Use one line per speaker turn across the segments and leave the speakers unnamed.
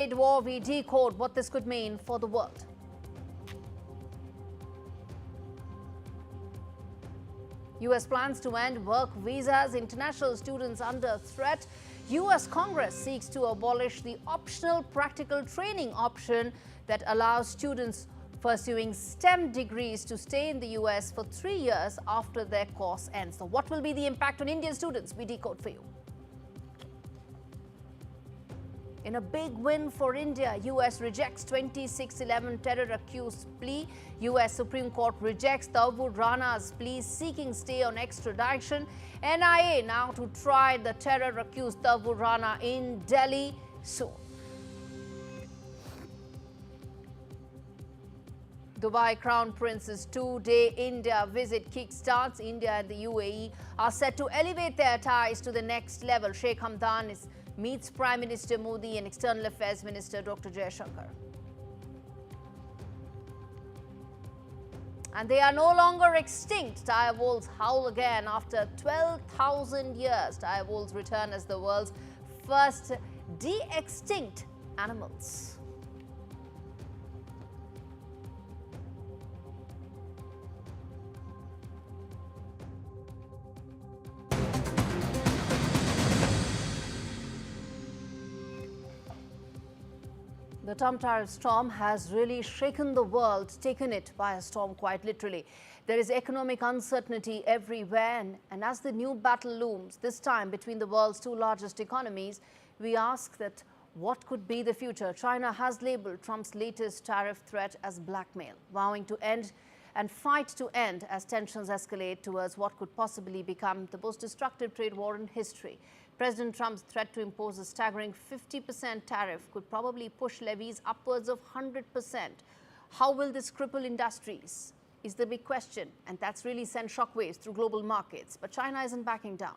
Trade war, we decode what this could mean for the world. U.S. plans to end work visas, international students under threat. U.S. Congress seeks to abolish the optional practical training option that allows students pursuing STEM degrees to stay in the U.S. for 3 years after their course ends. So what will be the impact on Indian students? We decode for you. In a big win for India, U.S. rejects 2611 terror-accused plea. U.S. Supreme Court rejects Tawur Rana's plea seeking stay on extradition. NIA now to try the terror-accused Tawur Rana in Delhi soon. Dubai Crown Prince's 2-day India visit kickstarts. India and the UAE are set to elevate their ties to the next level. Sheikh Hamdan meets Prime Minister Modi and External Affairs Minister Dr. Jaishankar. And they are no longer extinct. Dire wolves howl again after 12,000 years. Dire wolves return as the world's first de-extinct animals. The Trump tariff storm has really shaken the world, taken it by a storm quite literally. There is economic uncertainty everywhere, and as the new battle looms, this time between the world's two largest economies, we ask that what could be the future? China has labeled Trump's latest tariff threat as blackmail, vowing to end and fight to end as tensions escalate towards what could possibly become the most destructive trade war in history. President Trump's threat to impose a staggering 50% tariff could probably push levies upwards of 100%. How will this cripple industries? Is the big question, and that's really sent shockwaves through global markets. But China isn't backing down.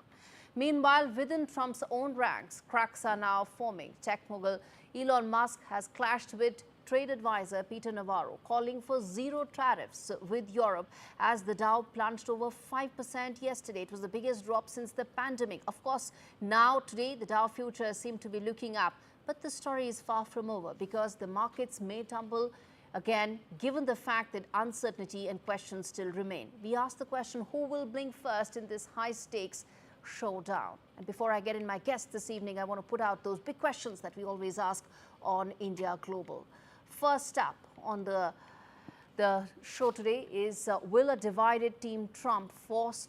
Meanwhile, within Trump's own ranks, cracks are now forming. Tech mogul Elon Musk has clashed with trade advisor Peter Navarro, calling for zero tariffs with Europe as the Dow plunged over 5% yesterday. It was the biggest drop since the pandemic. Of course, now today the Dow futures seem to be looking up, but the story is far from over because the markets may tumble again, given the fact that uncertainty and questions still remain. We ask the question, who will blink first in this high-stakes showdown? And before I get in my guest this evening, I want to put out those big questions that we always ask on India Global. First up on the show today is will a divided team force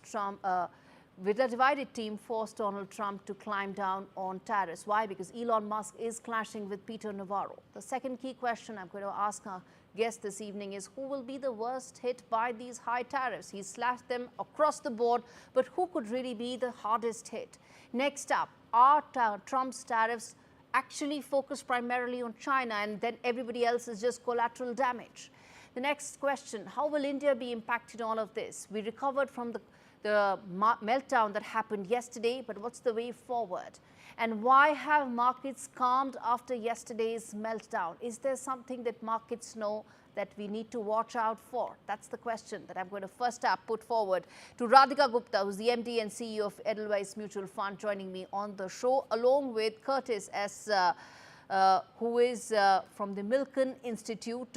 Donald Trump to climb down on tariffs? Why? Because Elon Musk is clashing with Peter Navarro. The second key question I'm going to ask our guest this evening is who will be the worst hit by these high tariffs? He slashed them across the board, but who could really be the hardest hit? Next up, are Trump's tariffs actually focused primarily on China and then everybody else is just collateral damage? The next question, how will India be impacted in all of this? We recovered from the meltdown that happened yesterday, but what's the way forward? And why have markets calmed after yesterday's meltdown? Is there something that markets know that we need to watch out for? That's the question that I'm going to first up put forward to Radhika Gupta, who's the MD and CEO of Edelweiss Mutual Fund, joining me on the show, along with Curtis S., who is from the Milken Institute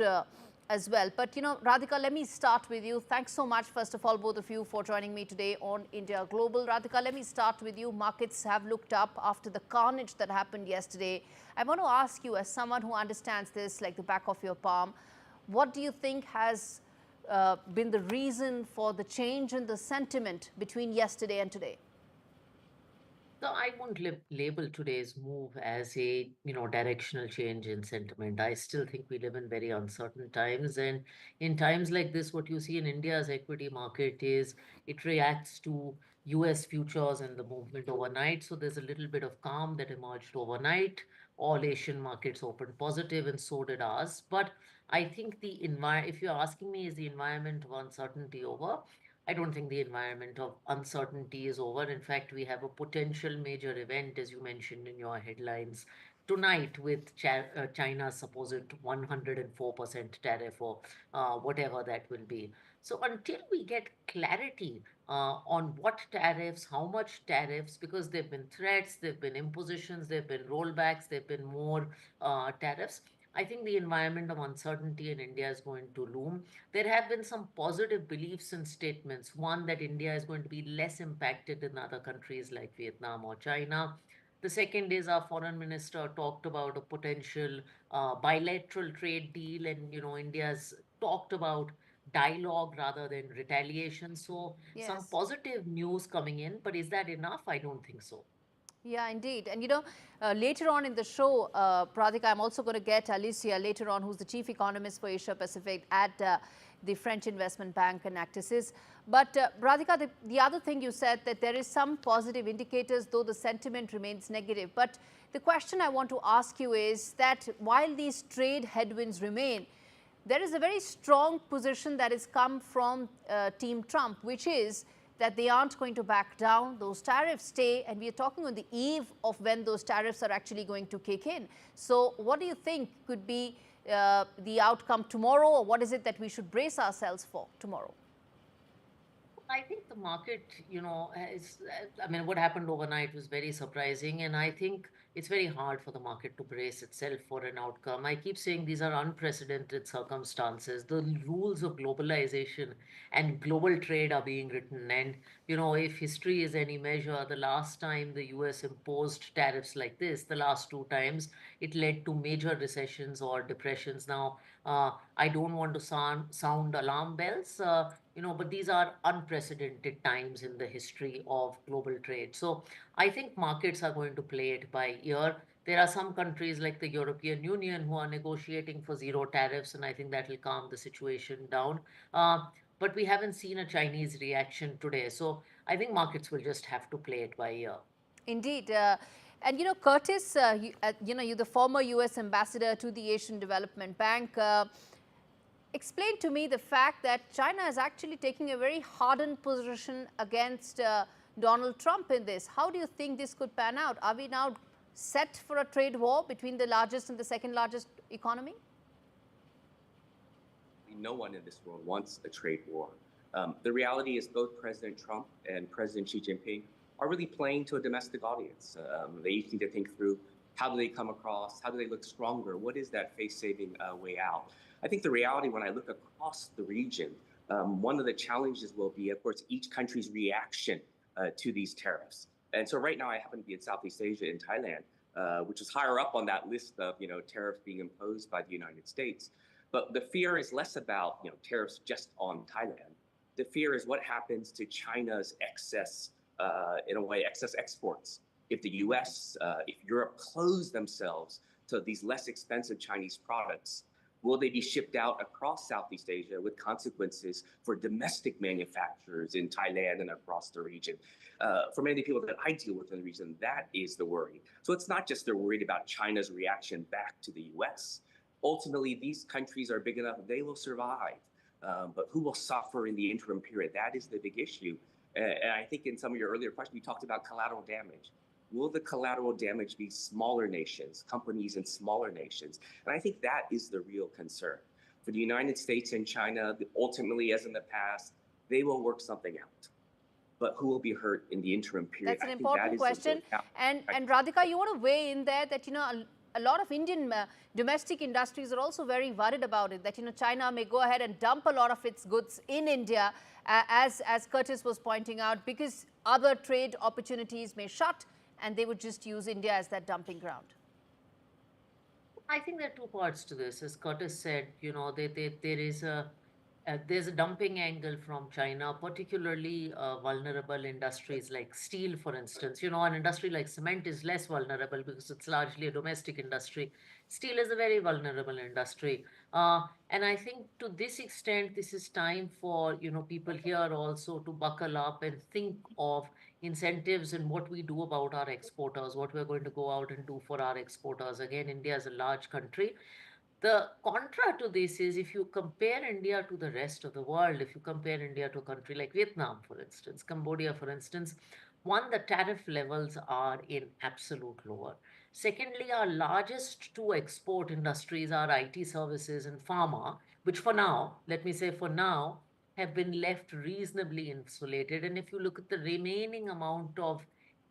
as well. But, you know, Radhika, let me start with you. Thanks so much, first of all, both of you, for joining me today on India Global. Radhika, let me start with you. Markets have looked up after the carnage that happened yesterday. I want to ask you, as someone who understands this like the back of your palm, what do you think has been the reason for the change in the sentiment between yesterday and today?
So I won't label today's move as a directional change in sentiment. I still think we live in very uncertain times, and in times like this, what you see in India's equity market is it reacts to U.S. futures and the movement overnight. So there's a little bit of calm that emerged overnight. All Asian markets opened positive, and so did ours. But I think if you're asking me, is the environment of uncertainty over? I don't think the environment of uncertainty is over. In fact, we have a potential major event, as you mentioned in your headlines, tonight with China's supposed 104% tariff or whatever that will be. So until we get clarity on what tariffs, how much tariffs, because there have been threats, there have been impositions, there have been rollbacks, there have been more tariffs. I think the environment of uncertainty in India is going to loom. There have been some positive beliefs and statements. One, that India is going to be less impacted than other countries like Vietnam or China. The second is our foreign minister talked about a potential bilateral trade deal, and India's talked about dialogue rather than retaliation. So some
Yes.
positive news coming in, but is that enough? I don't think so.
Yeah, indeed. And later on in the show, Pradika, I'm also going to get Alicia later on, who's the chief economist for Asia Pacific at the French Investment Bank and Actisis. But Radhika, the other thing you said, that there is some positive indicators, though the sentiment remains negative. But the question I want to ask you is that while these trade headwinds remain, there is a very strong position that has come from Team Trump, which is that they aren't going to back down. Those tariffs stay, and we are talking on the eve of when those tariffs are actually going to kick in. So what do you think could be the outcome tomorrow, or what is it that we should brace ourselves for tomorrow?
I think the market, I mean, what happened overnight was very surprising. And I think it's very hard for the market to brace itself for an outcome. I keep saying these are unprecedented circumstances. The rules of globalization and global trade are being written. And, if history is any measure, the last time the US imposed tariffs like this, the last two times, it led to major recessions or depressions. Now, I don't want to sound alarm bells. But these are unprecedented times in the history of global trade. So I think markets are going to play it by ear. There are some countries like the European Union who are negotiating for zero tariffs, and I think that will calm the situation down. But we haven't seen a Chinese reaction today. So I think markets will just have to play it by ear.
Indeed. And Curtis, you're the former US ambassador to the Asian Development Bank. Explain to me the fact that China is actually taking a very hardened position against Donald Trump in this. How do you think this could pan out? Are we now set for a trade war between the largest and the second largest economy?
No one in this world wants a trade war. The reality is both President Trump and President Xi Jinping are really playing to a domestic audience. They each need to think through, how do they come across? How do they look stronger? What is that face-saving way out? I think the reality, when I look across the region, one of the challenges will be, of course, each country's reaction to these tariffs. And so right now I happen to be in Southeast Asia, in Thailand, which is higher up on that list of tariffs being imposed by the United States. But the fear is less about tariffs just on Thailand. The fear is what happens to China's excess, in a way, excess exports. If the U.S., if Europe close themselves to these less expensive Chinese products, will they be shipped out across Southeast Asia with consequences for domestic manufacturers in Thailand and across the region? For many people that I deal with in the region, that is the worry. So it's not just they're worried about China's reaction back to the U.S. Ultimately, these countries are big enough, they will survive. But who will suffer in the interim period? That is the big issue. And I think in some of your earlier questions, you talked about collateral damage. Will the collateral damage be smaller nations, companies in smaller nations? And I think that is the real concern. For the United States and China, ultimately, as in the past, they will work something out. But who will be hurt in the interim period?
That's an important question. And Radhika, you want to weigh in there that, a lot of Indian domestic industries are also very worried about it, that, China may go ahead and dump a lot of its goods in India, as Curtis was pointing out, because other trade opportunities may shut, and they would just use India as that dumping ground.
I think there are two parts to this. As Curtis said, there's a dumping angle from China, particularly vulnerable industries like steel, for instance. An industry like cement is less vulnerable because it's largely a domestic industry. Steel is a very vulnerable industry. And I think to this extent, this is time for, people here also to buckle up and think of incentives and what we do about our exporters, what we're going to go out and do for our exporters. Again, India is a large country. The contra to this is, if you compare India to the rest of the world, if you compare India to a country like Vietnam, for instance, Cambodia, for instance, one, the tariff levels are in absolute lower. Secondly, our largest two export industries are IT services and pharma, which for now, let me say for now, have been left reasonably insulated. And if you look at the remaining amount of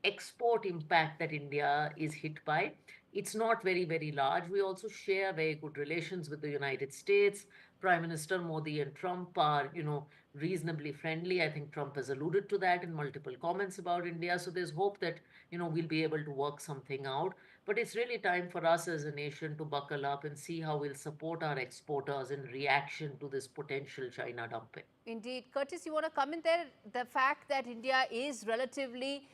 export impact that India is hit by, it's not very, very large. We also share very good relations with the United States. Prime Minister Modi and Trump are, reasonably friendly. I think Trump has alluded to that in multiple comments about India. So there's hope that, we'll be able to work something out. But it's really time for us as a nation to buckle up and see how we'll support our exporters in reaction to this potential China dumping.
Indeed. Curtis, you want to comment there? The fact that India is relatively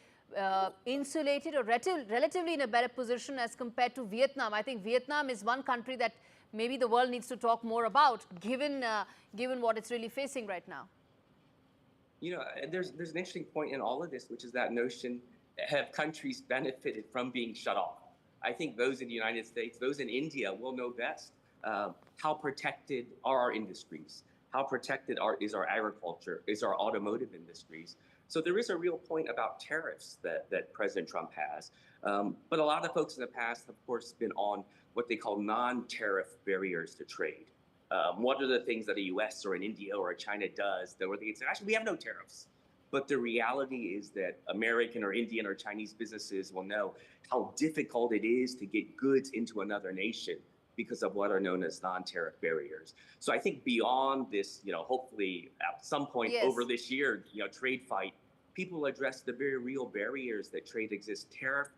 insulated or relatively in a better position as compared to Vietnam. I think Vietnam is one country that maybe the world needs to talk more about, given what it's really facing right now.
There's an interesting point in all of this, which is that notion: have countries benefited from being shut off? I think those in the United States, those in India will know best how protected are our industries, how protected is our agriculture, is our automotive industries. So there is a real point about tariffs that President Trump has. But a lot of folks in the past, of course, been on what they call non-tariff barriers to trade. What are the things that a US or an India or a China does that where they say, actually, we have no tariffs? But the reality is that American or Indian or Chinese businesses will know how difficult it is to get goods into another nation because of what are known as non-tariff barriers. So I think beyond this, hopefully at some point over this year, trade fight, people will address the very real barriers that trade exists, tariff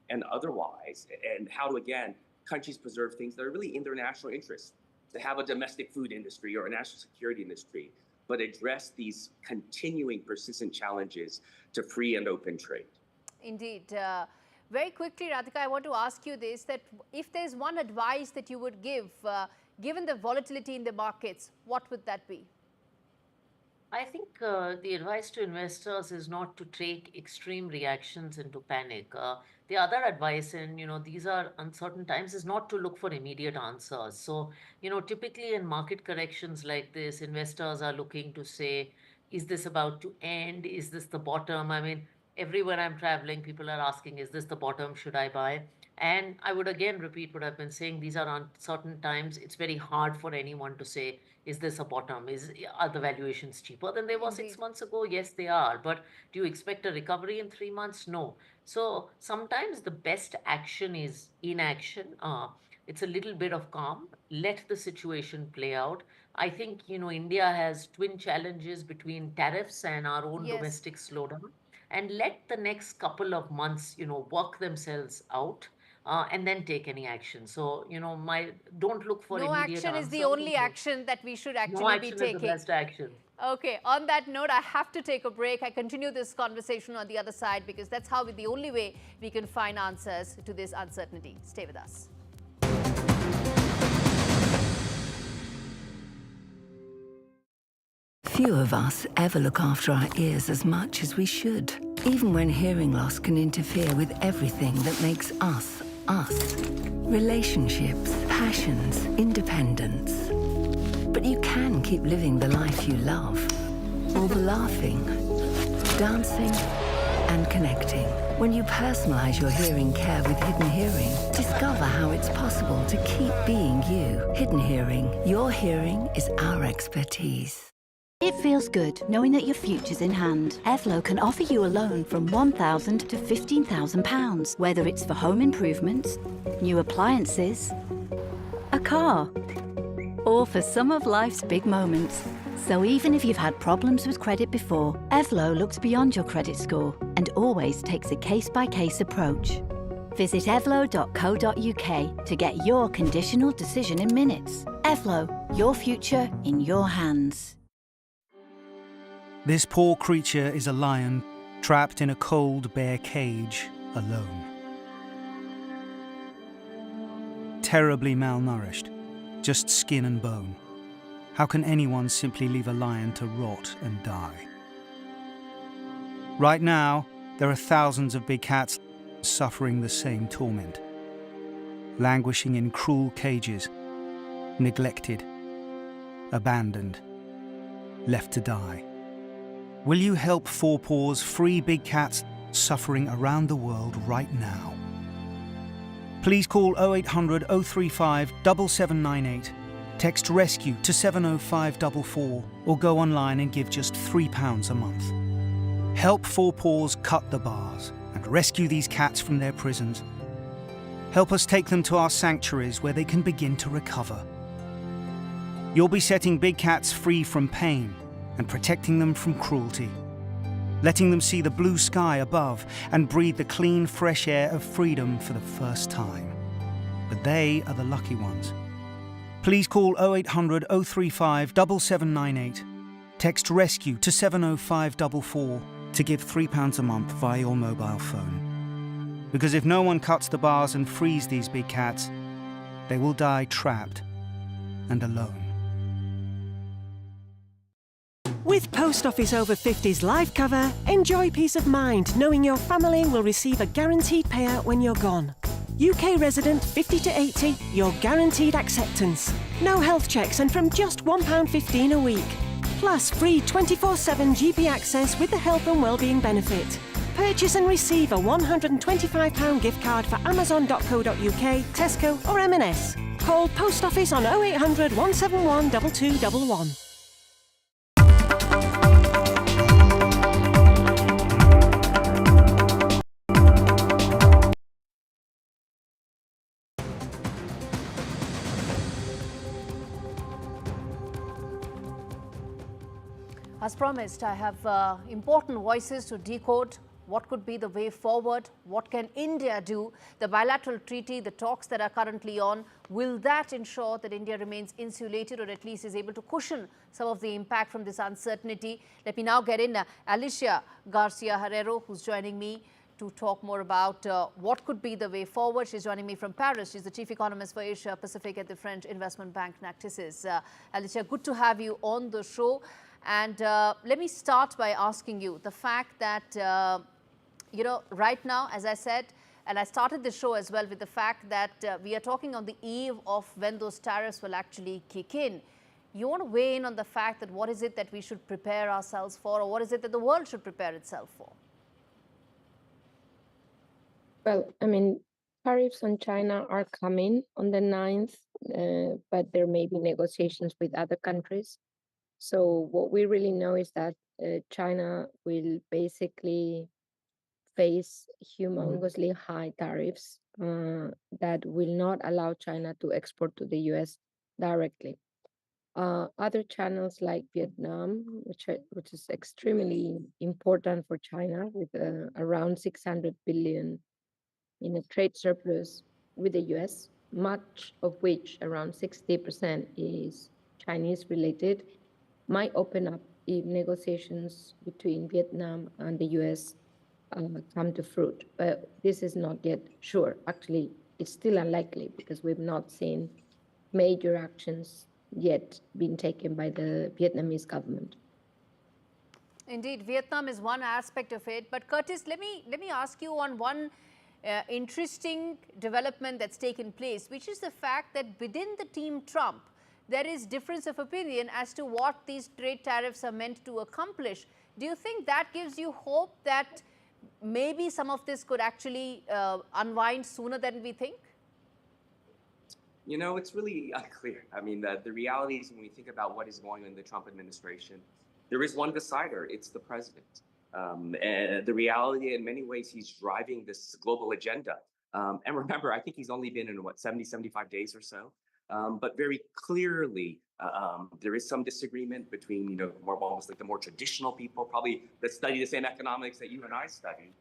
and otherwise, and how to, again, countries preserve things that are really in their national interest, to have a domestic food industry or a national security industry, but address these continuing persistent challenges to free and open trade.
Indeed. Very quickly, Radhika, I want to ask you this, that if there's one advice that you would give, given the volatility in the markets, what would that be?
I think the advice to investors is not to take extreme reactions and to panic. The other advice, and these are uncertain times, is not to look for immediate answers. So, typically in market corrections like this, investors are looking to say, is this about to end? Is this the bottom? I mean, everywhere I'm traveling, people are asking, is this the bottom? Should I buy? And I would again repeat what I've been saying. These are uncertain times. It's very hard for anyone to say, is this a bottom? Are the valuations cheaper than they were 6 months ago? Yes, they are. But do you expect a recovery in 3 months? No. So sometimes the best action is inaction. It's a little bit of calm. Let the situation play out. I think, India has twin challenges between tariffs and our own domestic slowdown. And let the next couple of months, work themselves out. And then take any action. So, don't look for immediate answers.
No action is the only action that we should actually be taking.
No action is the best action.
Okay, on that note, I have to take a break. I continue this conversation on the other side because that's the only way we can find answers to this uncertainty. Stay with us.
Few of us ever look after our ears as much as we should, even when hearing loss can interfere with everything that makes us, us. Relationships, passions, independence. But you can keep living the life you love. All the laughing, dancing, and connecting. When you personalize your hearing care with Hidden Hearing, discover how it's possible to keep being you. Hidden Hearing. Your hearing is our expertise.
It feels good knowing that your future's in hand. Evlo can offer you a loan from £1,000 to £15,000, whether it's for home improvements, new appliances, a car, or for some of life's big moments. So even if you've had problems with credit before, Evlo looks beyond your credit score and always takes a case-by-case approach. Visit evlo.co.uk to get your conditional decision in minutes. Evlo, your future in your hands.
This poor creature is a lion, trapped in a cold, bare cage, alone. Terribly malnourished, just skin and bone. How can anyone simply leave a lion to rot and die? Right now, there are thousands of big cats suffering the same torment, languishing in cruel cages, neglected, abandoned, left to die. Will you help Four Paws free big cats suffering around the world right now? please call 0800 035 7798, text rescue to 70544, or go online and give just £3 a month. Help Four Paws cut the bars and rescue these cats from their prisons. Help us take them to our sanctuaries where they can begin to recover. You'll be setting big cats free from pain and protecting them from cruelty, letting them see the blue sky above and breathe the clean, fresh air of freedom for the first time. But they are the lucky ones. Please call 0800 035 7798, text rescue to 70544 to give £3 a month via your mobile phone. Because if no one cuts the bars and frees these big cats, they will die trapped and alone.
With Post Office Over 50's life cover, enjoy peace of mind knowing your family will receive a guaranteed payout when you're gone. UK resident 50 to 80, you're guaranteed acceptance. No health checks and from just £1.15 a week. Plus free 24/7 GP access with the health and wellbeing benefit. Purchase and receive a £125 gift card for amazon.co.uk, Tesco or M&S. Call Post Office on 0800 171 2211.
As promised, I have important voices to decode what could be the way forward, what can India do, the bilateral treaty, the talks that are currently on, will that ensure that India remains insulated or at least is able to cushion some of the impact from this uncertainty? Let me now get in Alicia Garcia-Herrero, who's joining me to talk more about what could be the way forward. She's joining me from Paris. She's the chief economist for Asia Pacific at the French investment bank Natixis. Alicia, good to have you on the show. And let me start by asking you the fact that, right now, as I said, and I started the show as well with the fact that we are talking on the eve of when those tariffs will actually kick in. You want to weigh in on the fact that what is it that we should prepare ourselves for, or what is it that the world should prepare itself for?
Well, I mean, tariffs on China are coming on the 9th, but there may be negotiations with other countries. So what we really know is that China will basically face humongously high tariffs that will not allow China to export to the US directly. Other channels like Vietnam, which is extremely important for China, with around 600 billion in a trade surplus with the US, much of which around 60% is Chinese related, might open up if negotiations between Vietnam and the US come to fruit. But this is not yet sure. Actually, it's still unlikely because we've not seen major actions yet being taken by the Vietnamese government.
Indeed, Vietnam is one aspect of it. But Curtis, let me ask you on one interesting development that's taken place, which is the fact that within the Team Trump, there is difference of opinion as to what these trade tariffs are meant to accomplish. Do you think that gives you hope that maybe some of this could actually unwind sooner than we think?
You know, it's really unclear. I mean, the reality is when we think about what is going on in the Trump administration, there is one decider. It's the president. And the reality, in many ways, he's driving this global agenda. And remember, I think he's only been in, 70, 75 days or so. But very clearly, there is some disagreement between, almost like the more traditional people, probably that study the same economics that you and I study,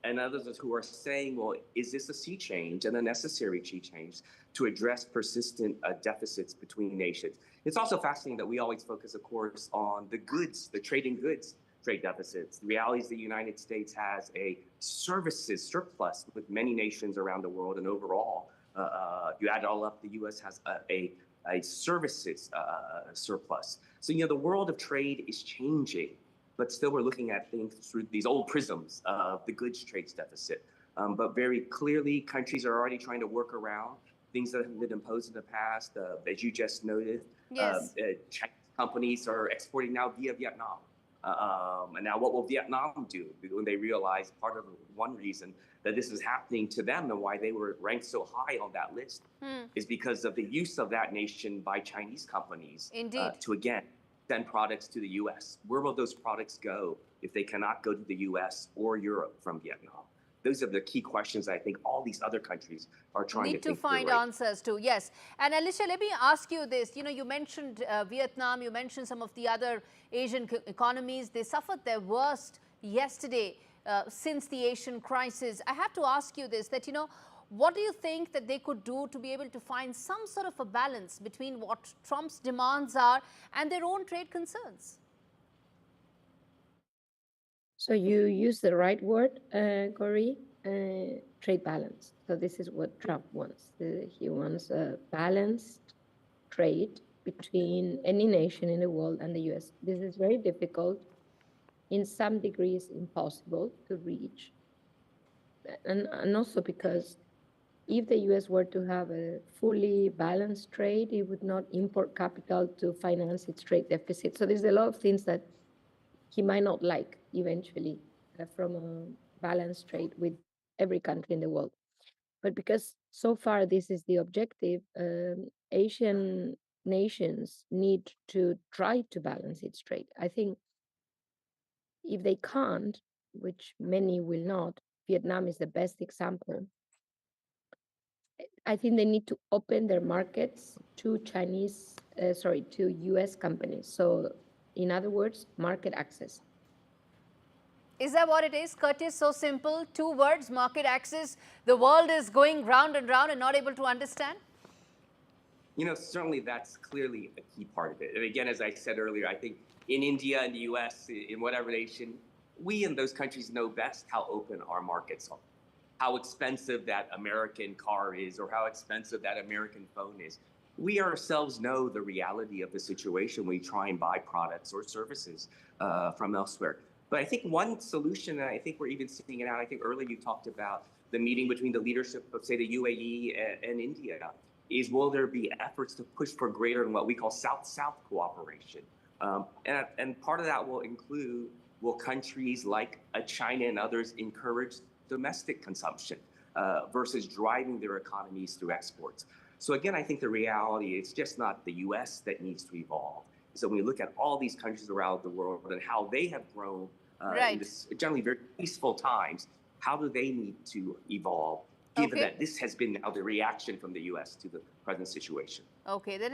and others who are saying, well, is this a sea change and a necessary sea change to address persistent deficits between nations? It's also fascinating that we always focus, of course, on the goods, the trade in goods trade deficits. The reality is the United States has a services surplus with many nations around the world, and overall, you add it all up, the U.S. has a services surplus. So, the world of trade is changing, but still we're looking at things through these old prisms of the goods trade deficit. But very clearly, countries are already trying to work around things that have been imposed in the past. As you just noted,
yes.
Chinese companies are exporting now via Vietnam. And now what will Vietnam do when they realize one reason that this is happening to them and why they were ranked so high on that list is because of the use of that nation by Chinese companies to, again, send products to the U.S. Where will those products go if they cannot go to the U.S. or Europe from Vietnam? Those are the key questions I think all these other countries are trying to think
find
through, right?
answers to. Yes. And Alicia, let me ask you this. You know, you mentioned Vietnam, you mentioned some of the other Asian economies. They suffered their worst yesterday since the Asian crisis. I have to ask you this, that, you know, what do you think that they could do to be able to find some sort of a balance between what Trump's demands are and their own trade concerns?
So you use the right word, Gaurie, trade balance. So this is what Trump wants. He wants a balanced trade between any nation in the world and the US. This is very difficult, in some degrees impossible to reach. And also because if the US were to have a fully balanced trade, it would not import capital to finance its trade deficit. So there's a lot of things that he might not like eventually from a balanced trade with every country in the world. But because so far this is the objective, Asian nations need to try to balance its trade. I think if they can't, which many will not, Vietnam is the best example. I think they need to open their markets to to US companies. So in other words, market access.
Is that what it is, Curtis? So simple, 2 words, market access. The world is going round and round and not able to understand?
You know, certainly that's clearly a key part of it. And again, as I said earlier, I think in India, in the US, in whatever nation, we in those countries know best how open our markets are, how expensive that American car is or how expensive that American phone is. We ourselves know the reality of the situation when we try and buy products or services from elsewhere. But I think one solution, and I think we're even seeing it out, I think earlier you talked about the meeting between the leadership of, say, the UAE and India, is will there be efforts to push for greater and what we call South-South cooperation? And part of that will include, will countries like China and others encourage domestic consumption versus driving their economies through exports? So again, I think the reality, it's just not the US that needs to evolve. So when we look at all these countries around the world and how they have grown in this generally very peaceful times, how do they need to evolve, given that this has been now the reaction from the US to the present situation?
Okay, then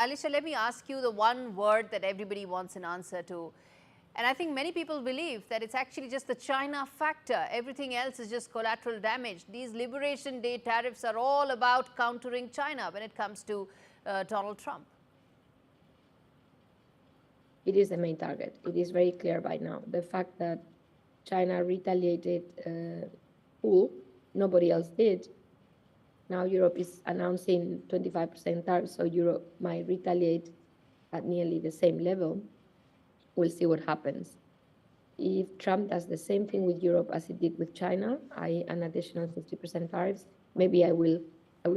Alicia, let me ask you the one word that everybody wants an answer to. And I think many people believe that it's actually just the China factor. Everything else is just collateral damage. These Liberation Day tariffs are all about countering China when it comes to Donald Trump.
It is the main target. It is very clear by now. The fact that China retaliated nobody else did. Now Europe is announcing 25% tariffs, so Europe might retaliate at nearly the same level. We'll see what happens. If Trump does the same thing with Europe as he did with China, an additional 50% tariffs, maybe I will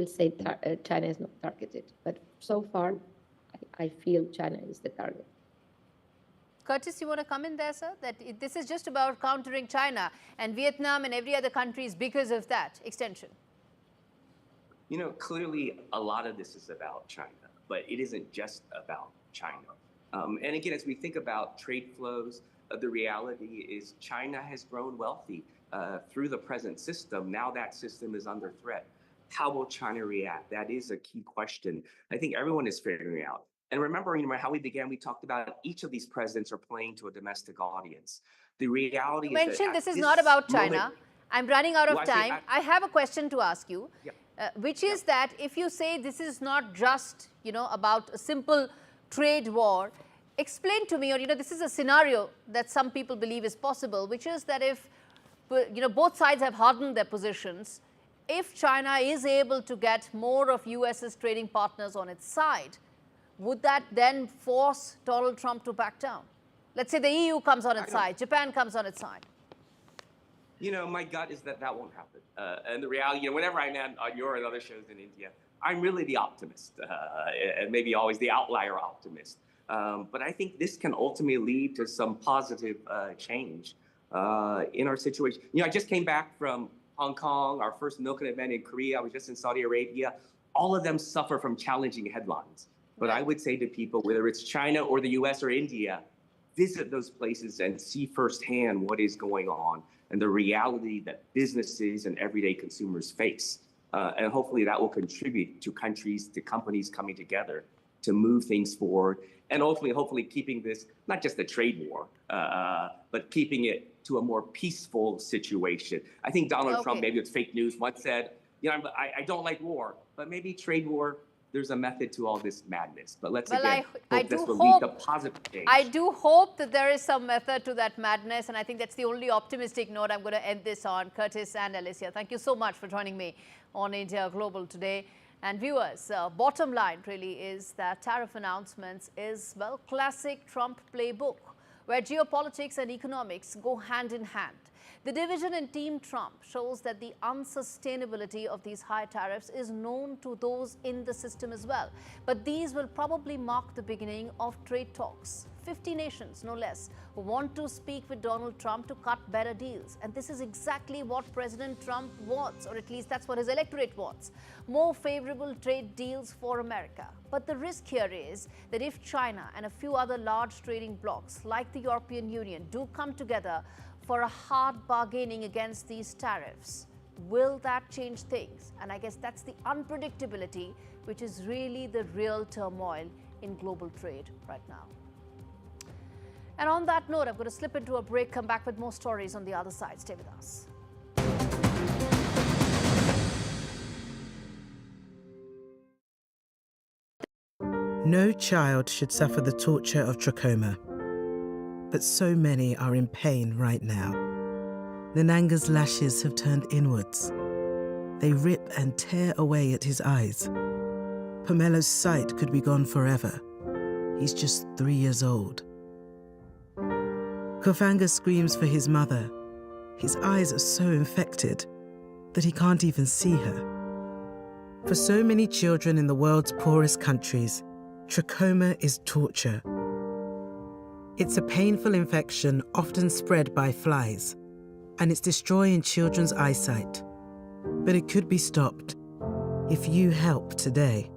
say China is not targeted. But so far, I feel China is the target.
Curtis, you want to come in there, sir? That this is just about countering China, and Vietnam and every other country is because of that extension.
You know, clearly a lot of this is about China, but it isn't just about China. And again, as we think about trade flows, the reality is China has grown wealthy through the present system. Now that system is under threat. How will China react? That is a key question I think everyone is figuring out. And remember, how we began, we talked about each of these presidents are playing to a domestic audience. The reality is that... You
mentioned this is not about China. I'm running out of time. I have a question to ask you, which is that if you say this is not just, about a simple trade war, explain to me, or, this is a scenario that some people believe is possible, which is that if, both sides have hardened their positions, if China is able to get more of US's trading partners on its side, would that then force Donald Trump to back down? Let's say the EU comes on its side, Japan comes on its side.
My gut is that won't happen. And the reality, whenever I'm on your and other shows in India, I'm really the optimist, and maybe always the outlier optimist. But I think this can ultimately lead to some positive change in our situation. I just came back from Hong Kong, our first milk event in Korea, I was just in Saudi Arabia. All of them suffer from challenging headlines. But I would say to people, whether it's China or the US or India, visit those places and see firsthand what is going on and the reality that businesses and everyday consumers face. And hopefully that will contribute to countries, to companies coming together to move things forward. And ultimately, hopefully keeping this, not just a trade war, but keeping it to a more peaceful situation. I think Donald Trump, maybe it's fake news, once said, I don't like war, but maybe trade war, there's a method to all this madness. But let's hope this will lead to positive change.
I do hope that there is some method to that madness, and I think that's the only optimistic note I'm going to end this on. Curtis and Alicia, thank you so much for joining me on India Global today. And viewers, bottom line really is that tariff announcements is, well, classic Trump playbook, where geopolitics and economics go hand in hand. The division in Team Trump shows that the unsustainability of these high tariffs is known to those in the system as well. But these will probably mark the beginning of trade talks. 50 nations, no less, who want to speak with Donald Trump to cut better deals. And this is exactly what President Trump wants, or at least that's what his electorate wants. More favorable trade deals for America. But the risk here is that if China and a few other large trading blocs like the European Union do come together for a hard bargaining against these tariffs, will that change things? And I guess that's the unpredictability, which is really the real turmoil in global trade right now. And on that note, I'm going to slip into a break, come back with more stories on the other side. Stay with us.
No child should suffer the torture of trachoma, but so many are in pain right now. Nananga's lashes have turned inwards. They rip and tear away at his eyes. Pomelo's sight could be gone forever. He's just 3 years old. Kofanga screams for his mother. His eyes are so infected that he can't even see her. For so many children in the world's poorest countries, trachoma is torture. It's a painful infection often spread by flies, and it's destroying children's eyesight. But it could be stopped if you help today.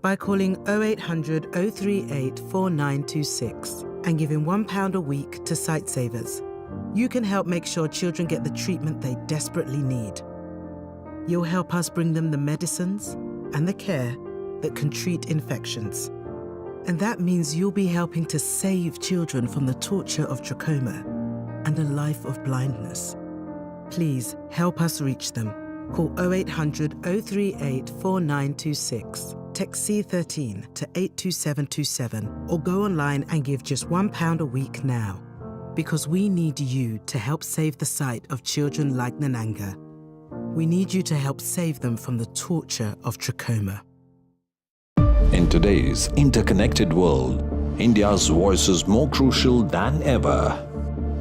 By calling 0800 038 4926 and giving £1 a week to Sightsavers, you can help make sure children get the treatment they desperately need. You'll help us bring them the medicines and the care that can treat infections. And that means you'll be helping to save children from the torture of trachoma and a life of blindness. Please help us reach them. Call 0800 038 4926. Text C13 to 82727 or go online and give just £1 a week now. Because we need you to help save the sight of children like Nananga. We need you to help save them from the torture of trachoma.
In today's interconnected world, India's voice is more crucial than ever.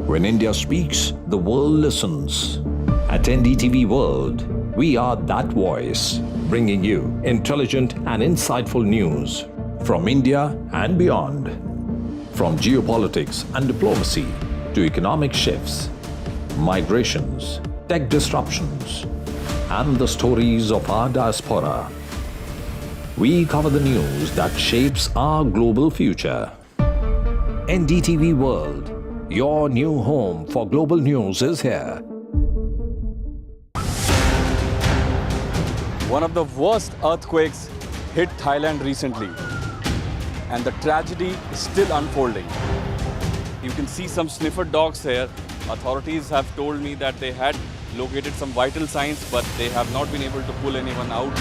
When India speaks, the world listens. At NDTV World, we are that voice, bringing you intelligent and insightful news from India and beyond. From geopolitics and diplomacy to economic shifts, migrations, tech disruptions, and the stories of our diaspora. We cover the news that shapes our global future. NDTV World, your new home for global news, is here.
One of the worst earthquakes hit Thailand recently, and the tragedy is still unfolding. You can see some sniffer dogs here. Authorities have told me that they had located some vital signs, but they have not been able to pull anyone out.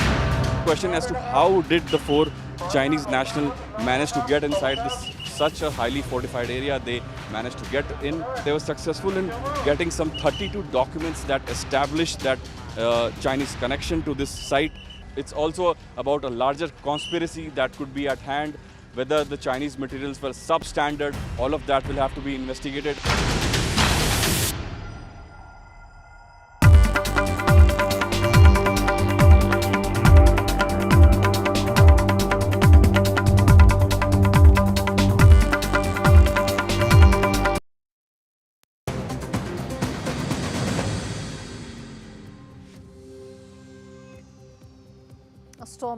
Question as to how did the 4 Chinese nationals manage to get inside such a highly fortified area. They managed to get in. They were successful in getting some 32 documents that established that Chinese connection to this site. It's also about a larger conspiracy that could be at hand. Whether the Chinese materials were substandard, all of that will have to be investigated.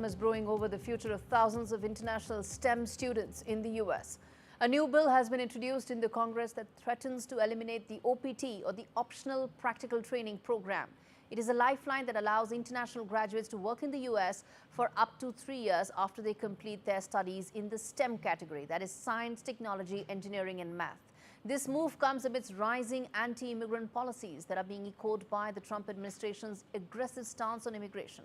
storm is brewing over the future of thousands of international STEM students in the US. A new bill has been introduced in the Congress that threatens to eliminate the OPT, or the Optional Practical Training Program. It is a lifeline that allows international graduates to work in the US for up to 3 years after they complete their studies in the STEM category, that is science, technology, engineering and math. This move comes amidst rising anti-immigrant policies that are being echoed by the Trump administration's aggressive stance on immigration.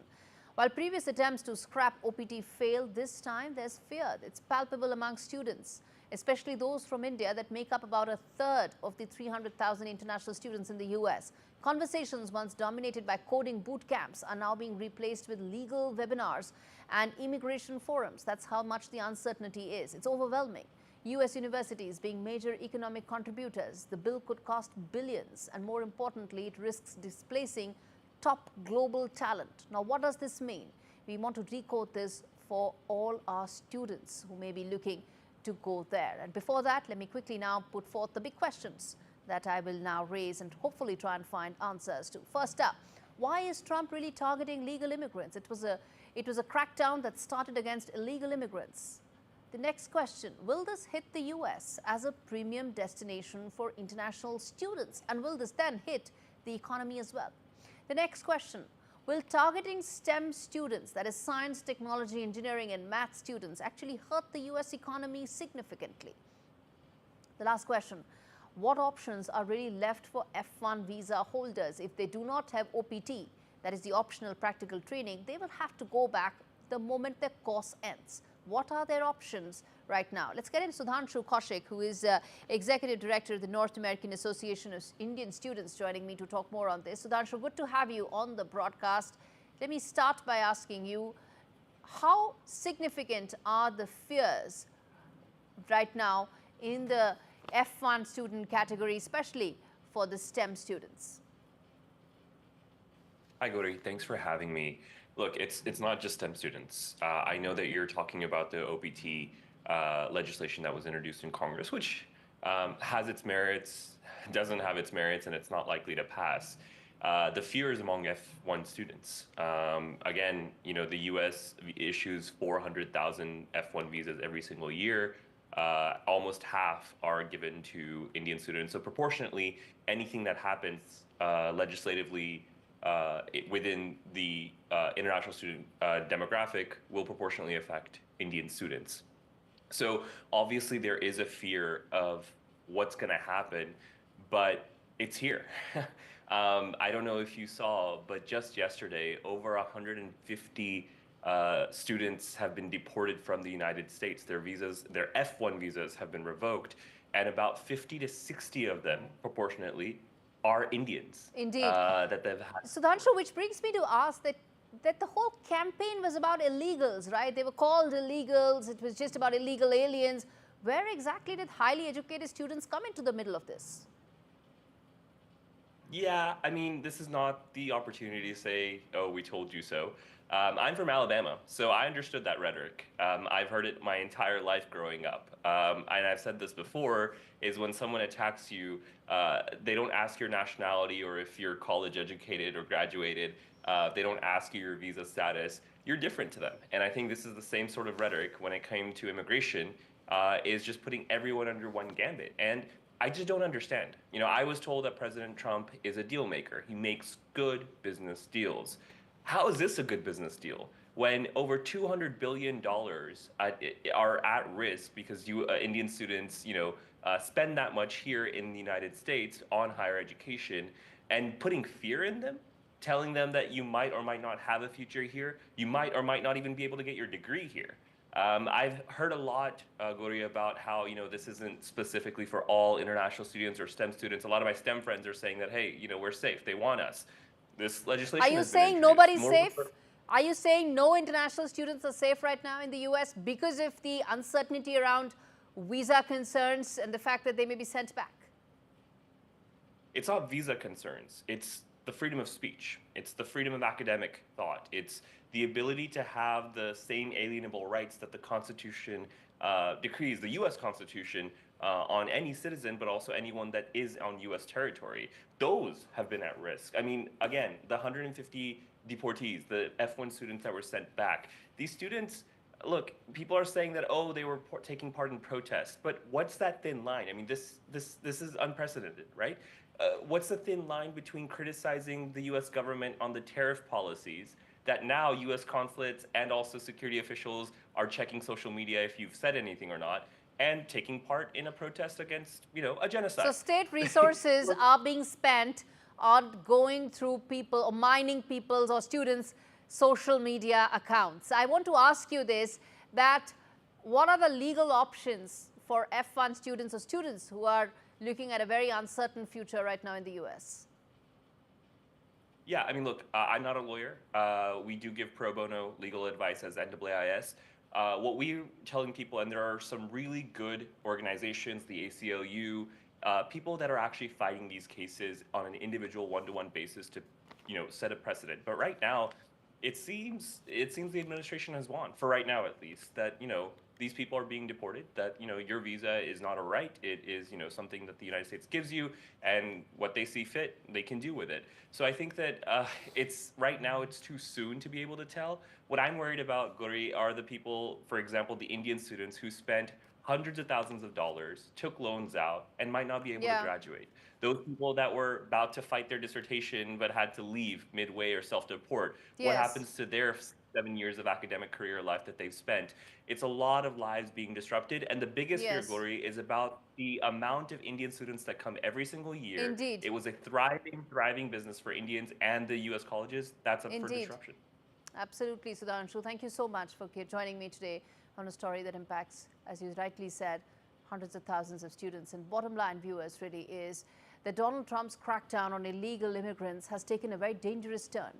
While previous attempts to scrap OPT failed, this time there's fear. It's palpable among students, especially those from India that make up about a third of the 300,000 international students in the US. Conversations once dominated by coding boot camps are now being replaced with legal webinars and immigration forums. That's how much the uncertainty is. It's overwhelming. US universities being major economic contributors, the bill could cost billions, and more importantly, it risks displacing top global talent. Now, what does this mean? We want to decode this for all our students who may be looking to go there. And before that, let me quickly now put forth the big questions that I will now raise and hopefully try and find answers to. First up, why is Trump really targeting legal immigrants? It was a crackdown that started against illegal immigrants. The next question, will this hit the US as a premium destination for international students? And will this then hit the economy as well? The next question, will targeting STEM students, that is science, technology, engineering and math students, actually hurt the US economy significantly? The last question, what options are really left for F1 visa holders if they do not have OPT, that is the optional practical training? They will have to go back the moment their course ends. What are their options right now? Let's get into Sudhanshu Kaushik, who is Executive Director of the North American Association of Indian Students, joining me to talk more on this. Sudhanshu, good to have you on the broadcast. Let me start by asking you, how significant are the fears right now in the F1 student category, especially for the STEM students?
Hi, Gaurie. Thanks for having me. Look, it's not just STEM students. I know that you're talking about the OPT legislation that was introduced in Congress, which has its merits, doesn't have its merits, and it's not likely to pass. The fear is among F1 students. Again, you know, the U.S. issues 400,000 F1 visas every single year. Almost half are given to Indian students. So proportionately, anything that happens legislatively within the international student demographic will proportionally affect Indian students. So obviously there is a fear of what's going to happen, but it's here. I don't know if you saw, but just yesterday, over 150 students have been deported from the United States. Their visas, their F1 visas have been revoked, and about 50 to 60 of them, proportionately, are Indians.
Indeed.
That they've had.
Sudhanshu, which brings me to ask that the whole campaign was about illegals, right? They were called illegals. It was just about illegal aliens. Where exactly did highly educated students come into the middle of this?
Yeah, I mean, this is not the opportunity to say, oh, we told you so. I'm from Alabama, so I understood that rhetoric. I've heard it my entire life growing up. And I've said this before, is when someone attacks you, they don't ask your nationality or if you're college educated or graduated. They don't ask you your visa status. You're different to them. And I think this is the same sort of rhetoric when it came to immigration, is just putting everyone under one gambit. And I just don't understand. You know, I was told that President Trump is a deal maker. He makes good business deals. How is this a good business deal when over $200 billion are at risk because Indian students, spend that much here in the United States on higher education, and putting fear in them, telling them that you might or might not have a future here, you might or might not even be able to get your degree here. I've heard a lot, Gaurie, about how, this isn't specifically for all international students or STEM students. A lot of my STEM friends are saying that, hey, we're safe. They want us. This legislation
Are you saying nobody's safe? Are you saying no international students are safe right now in the US because of the uncertainty around visa concerns and the fact that they may be sent back?
It's not visa concerns. It's the freedom of speech. It's the freedom of academic thought. It's the ability to have the same alienable rights that the Constitution decrees, the U.S. Constitution, on any citizen, but also anyone that is on U.S. territory. Those have been at risk. I mean, again, the 150 deportees, the F1 students that were sent back. These students, look, people are saying that, oh, they were taking part in protests, but what's that thin line? I mean, this is unprecedented, right? What's the thin line between criticizing the U.S. government on the tariff policies that now U.S. consulates and also security officials are checking social media if you've said anything or not, and taking part in a protest against, a genocide?
So state resources are being spent on going through people or mining people's or students' social media accounts. I want to ask you this, that what are the legal options for F1 students or students who are looking at a very uncertain future right now in the US?
Yeah, I mean, look, I'm not a lawyer. We do give pro bono legal advice as NAAIS. What we're telling people, and there are some really good organizations, the ACLU, people that are actually fighting these cases on an individual one-to-one basis to, set a precedent. But right now, it seems the administration has won, for right now at least, that, these people are being deported, that, your visa is not a right. It is, something that the United States gives you, and what they see fit, they can do with it. So I think that right now it's too soon to be able to tell. What I'm worried about, Gaurie, are the people, for example, the Indian students who spent hundreds of thousands of dollars, took loans out, and might not be able to graduate. Those people that were about to fight their dissertation but had to leave midway or self-deport. What happens to their 7 years of academic career life that they've spent? It's a lot of lives being disrupted. And the biggest fear, Gaurie, is about the amount of Indian students that come every single year.
Indeed.
It was a thriving business for Indians and the U.S. colleges. That's up for disruption.
Absolutely, Sudhanshu. Thank you so much for joining me today on a story that impacts, as you rightly said, hundreds of thousands of students. And bottom line, viewers, really is that Donald Trump's crackdown on illegal immigrants has taken a very dangerous turn.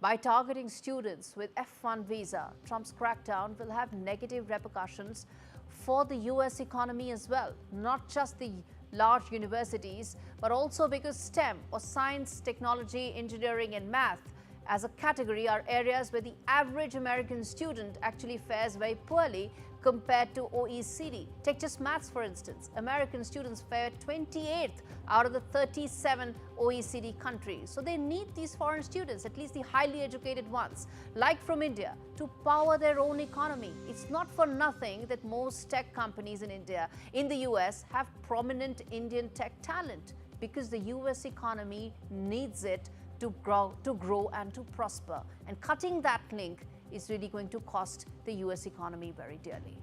By targeting students with F1 visa, Trump's crackdown will have negative repercussions for the US economy as well, not just the large universities, but also because STEM or science, technology, engineering and math as a category are areas where the average American student actually fares very poorly compared to OECD. Take just maths, for instance. American students fare 28th out of the 37 OECD countries. So they need these foreign students, at least the highly educated ones, like from India, to power their own economy. It's not for nothing that most tech companies in India, in the US, have prominent Indian tech talent, because the US economy needs it to grow and to prosper. And cutting that link is really going to cost the US economy very dearly.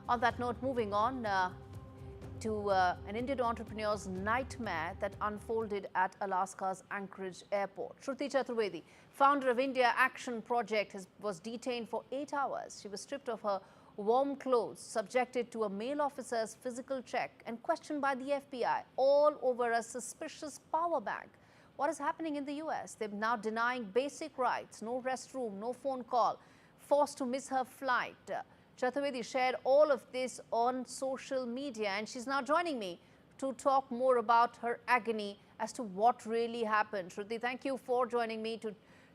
On that note, moving on to an Indian entrepreneur's nightmare that unfolded at Alaska's Anchorage airport. Shruti Chaturvedi, founder of India Action Project, was detained for 8 hours. She was stripped of her warm clothes, subjected to a male officer's physical check and questioned by the FBI, all over a suspicious power bank. What is happening in the US? They're now denying basic rights, no restroom, no phone call, forced to miss her flight. Chaturvedi shared all of this on social media, and she's now joining me to talk more about her agony as to what really happened. Shruti, thank you for joining me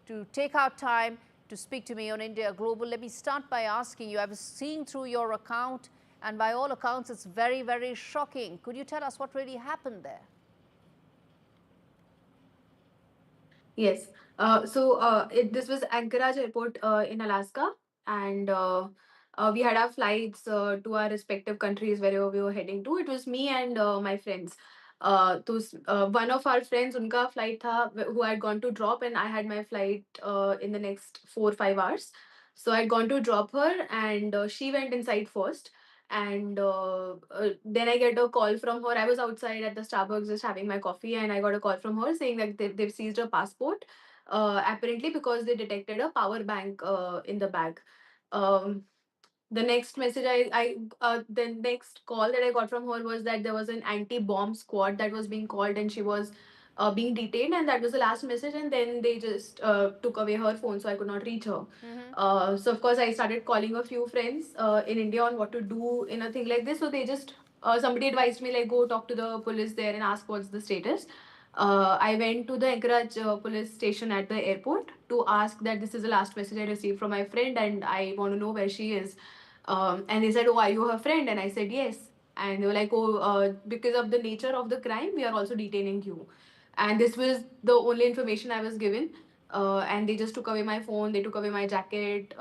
to take out time to speak to me on India Global. Let me start by asking you, I was seeing through your account, and by all accounts, it's very, very shocking. Could you tell us what really happened there?
Yes. This was Anchorage Airport in Alaska, and we had our flights to our respective countries wherever we were heading to. It was me and my friends. One of our friends, unka flight tha, who I had gone to drop, and I had my flight in the next 4 or 5 hours. So I had gone to drop her, and she went inside first. And then I get a call from her. I was outside at the Starbucks just having my coffee, and I got a call from her saying that they've seized her passport, apparently because they detected a power bank in the bag. The next message the next call that I got from her was that there was an anti-bomb squad that was being called, and she was being detained, and that was the last message. And then they just took away her phone, so I could not reach her. So of course I started calling a few friends in India on what to do in a thing like this. So they just somebody advised me, like, go talk to the police there and ask what's the status. I went to the Anchorage police station at the airport to ask that this is the last message I received from my friend, and I want to know where she is. And they said, oh, are you her friend? And I said, yes. And they were like, oh, because of the nature of the crime, we are also detaining you. And this was the only information I was given. and they just took away my phone, they took away my jacket,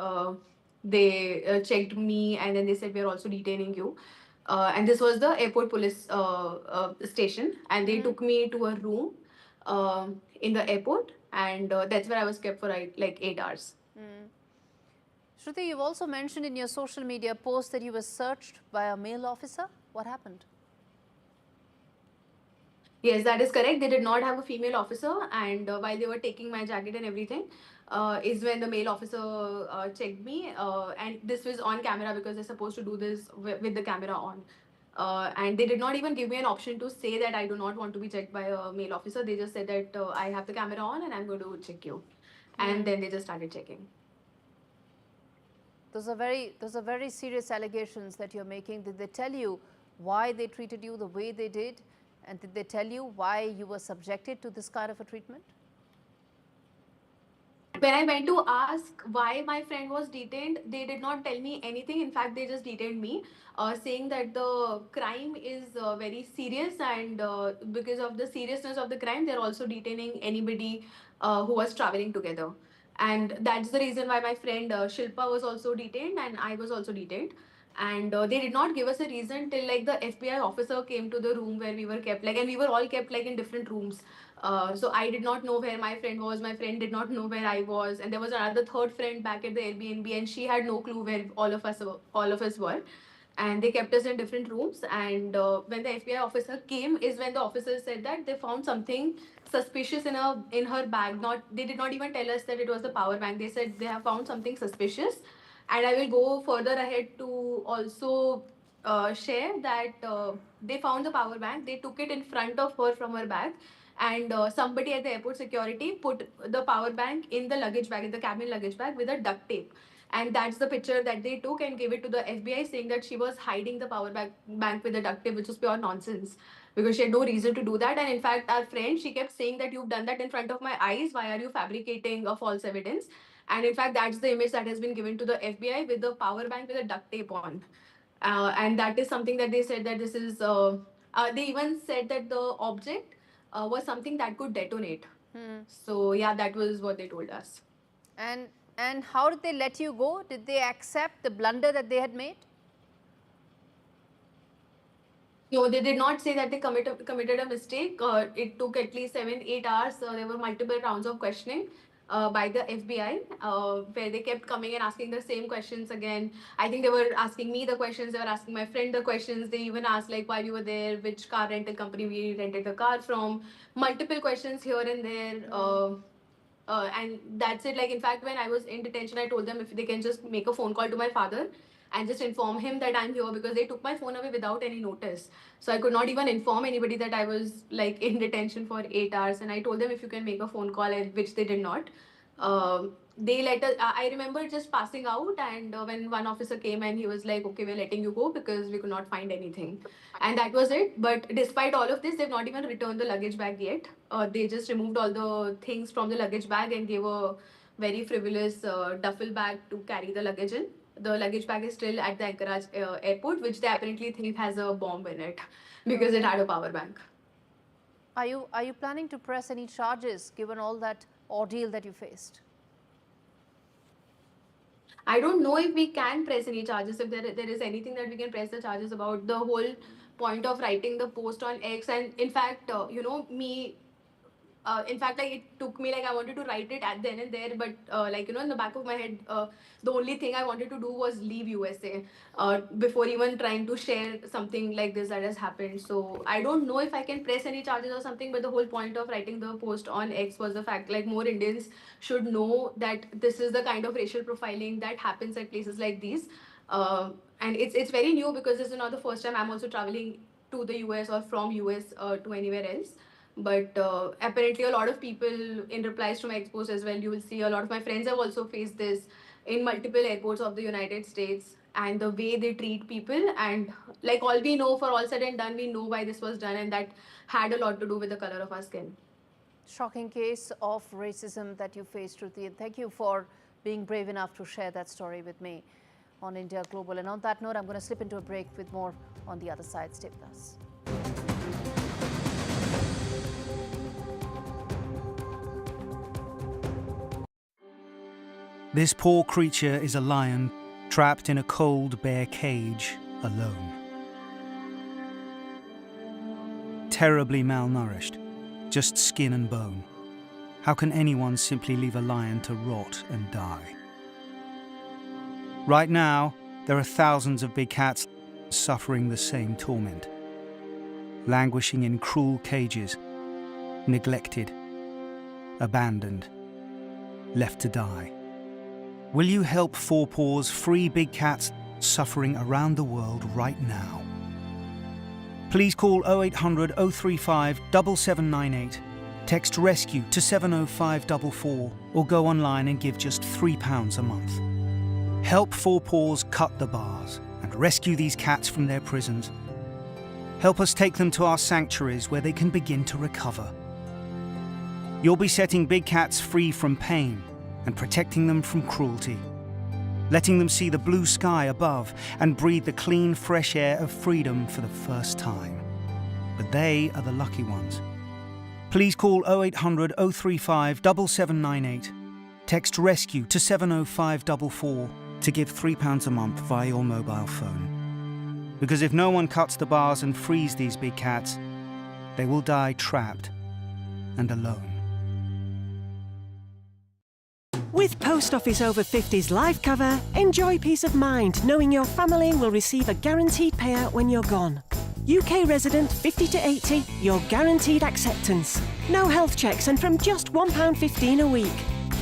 they checked me, and then they said, "We're also detaining you." And this was the airport police station, and they took me to a room in the airport, and that's where I was kept for like 8 hours.
Shruti, you've also mentioned in your social media post that you were searched by a male officer. What happened?
Yes, that is correct. They did not have a female officer, and while they were taking my jacket and everything, is when the male officer checked me, and this was on camera because they're supposed to do this with the camera on. And they did not even give me an option to say that I do not want to be checked by a male officer. They just said that I have the camera on and I'm going to check you, and then they just started checking.
Those are very serious allegations that you're making. Did they tell you why they treated you the way they did? And did they tell you why you were subjected to this kind of a treatment?
When I went to ask why my friend was detained, they did not tell me anything. In fact, they just detained me, saying that the crime is very serious, and because of the seriousness of the crime, they're also detaining anybody who was traveling together. And that's the reason why my friend Shilpa was also detained, and I was also detained. And they did not give us a reason till like the FBI officer came to the room where we were kept, like, and we were all kept like in different rooms. So I did not know where my friend was. My friend did not know where I was, and there was another third friend back at the Airbnb, and she had no clue where all of us were. And they kept us in different rooms. And when the FBI officer came, is when the officer said that they found something suspicious in her bag. They did not even tell us that it was the power bank. They said they have found something suspicious, and I will go further ahead to also share that they found the power bank. They took it in front of her from her bag, and somebody at the airport security put the power bank in the luggage bag, in the cabin luggage bag, with a duct tape. And that's the picture that they took and gave it to the FBI, saying that she was hiding the power bank with the duct tape, which was pure nonsense, because she had no reason to do that. And in fact, our friend, she kept saying that you've done that in front of my eyes. Why are you fabricating a false evidence? And in fact, that's the image that has been given to the FBI with the power bank with a duct tape on. And that is something that they said that this is, they even said that the object was something that could detonate. So yeah, that was what they told us.
And how did they let you go? Did they accept the blunder that they had made?
No, they did not say that they committed a mistake. It took at least 7-8 hours. There were multiple rounds of questioning by the FBI, where they kept coming and asking the same questions again. I think they were asking me the questions, they were asking my friend the questions. They even asked like while you were there, which car rental company we rented the car from. Multiple questions here and there. And that's it. Like, in fact, when I was in detention, I told them if they can just make a phone call to my father and just inform him that I'm here, because they took my phone away without any notice. So I could not even inform anybody that I was like in detention for 8 hours. And I told them if you can make a phone call, which they did not. They let us, I remember just passing out, and when one officer came and he was like, okay, we're letting you go because we could not find anything. And that was it. But despite all of this, they've not even returned the luggage bag yet. They just removed all the things from the luggage bag and gave a very frivolous duffel bag to carry the luggage in. The luggage bag is still at the Anchorage airport, which they apparently think has a bomb in it because it had a power bank.
Are you planning to press any charges given all that ordeal that you faced?
I don't know if we can press any charges, if there is anything that we can press the charges about. The whole point of writing the post on X, and in fact, in fact, like, it took me, like, I wanted to write it at then and there, but like, in the back of my head, the only thing I wanted to do was leave USA before even trying to share something like this that has happened. So I don't know if I can press any charges or something, but the whole point of writing the post on X was the fact, like, more Indians should know that this is the kind of racial profiling that happens at places like these. And it's very new, because this is not the first time I'm also traveling to the US or from US to anywhere else. But apparently a lot of people, in replies to my X post as well, you will see a lot of my friends have also faced this in multiple airports of the United States, and the way they treat people. And like, all we know, for all said and done, we know why this was done, and that had a lot to do with the color of our skin.
Shocking case of racism that you faced, Shruti, and thank you for being brave enough to share that story with me on India Global. And on that note, I'm going to slip into a break with more on the other side. Stay with us.
This poor creature is a lion trapped in a cold, bare cage, alone. Terribly malnourished, just skin and bone. How can anyone simply leave a lion to rot and die? Right now, there are thousands of big cats suffering the same torment, languishing in cruel cages, neglected, abandoned, left to die. Will you help Four Paws free big cats suffering around the world right now? Please call 0800 035 7798, text RESCUE to 70544, or go online and give just £3 a month. Help Four Paws cut the bars and rescue these cats from their prisons. Help us take them to our sanctuaries where they can begin to recover. You'll be setting big cats free from pain and protecting them from cruelty, letting them see the blue sky above and breathe the clean, fresh air of freedom for the first time. But they are the lucky ones. Please call 0800 035 7798, text RESCUE to 70544 to give £3 a month via your mobile phone. Because if no one cuts the bars and frees these big cats, they will die trapped and alone.
With Post Office Over 50's life cover, enjoy peace of mind knowing your family will receive a guaranteed payout when you're gone. UK resident 50 to 80, you're guaranteed acceptance. No health checks and from just £1.15 a week.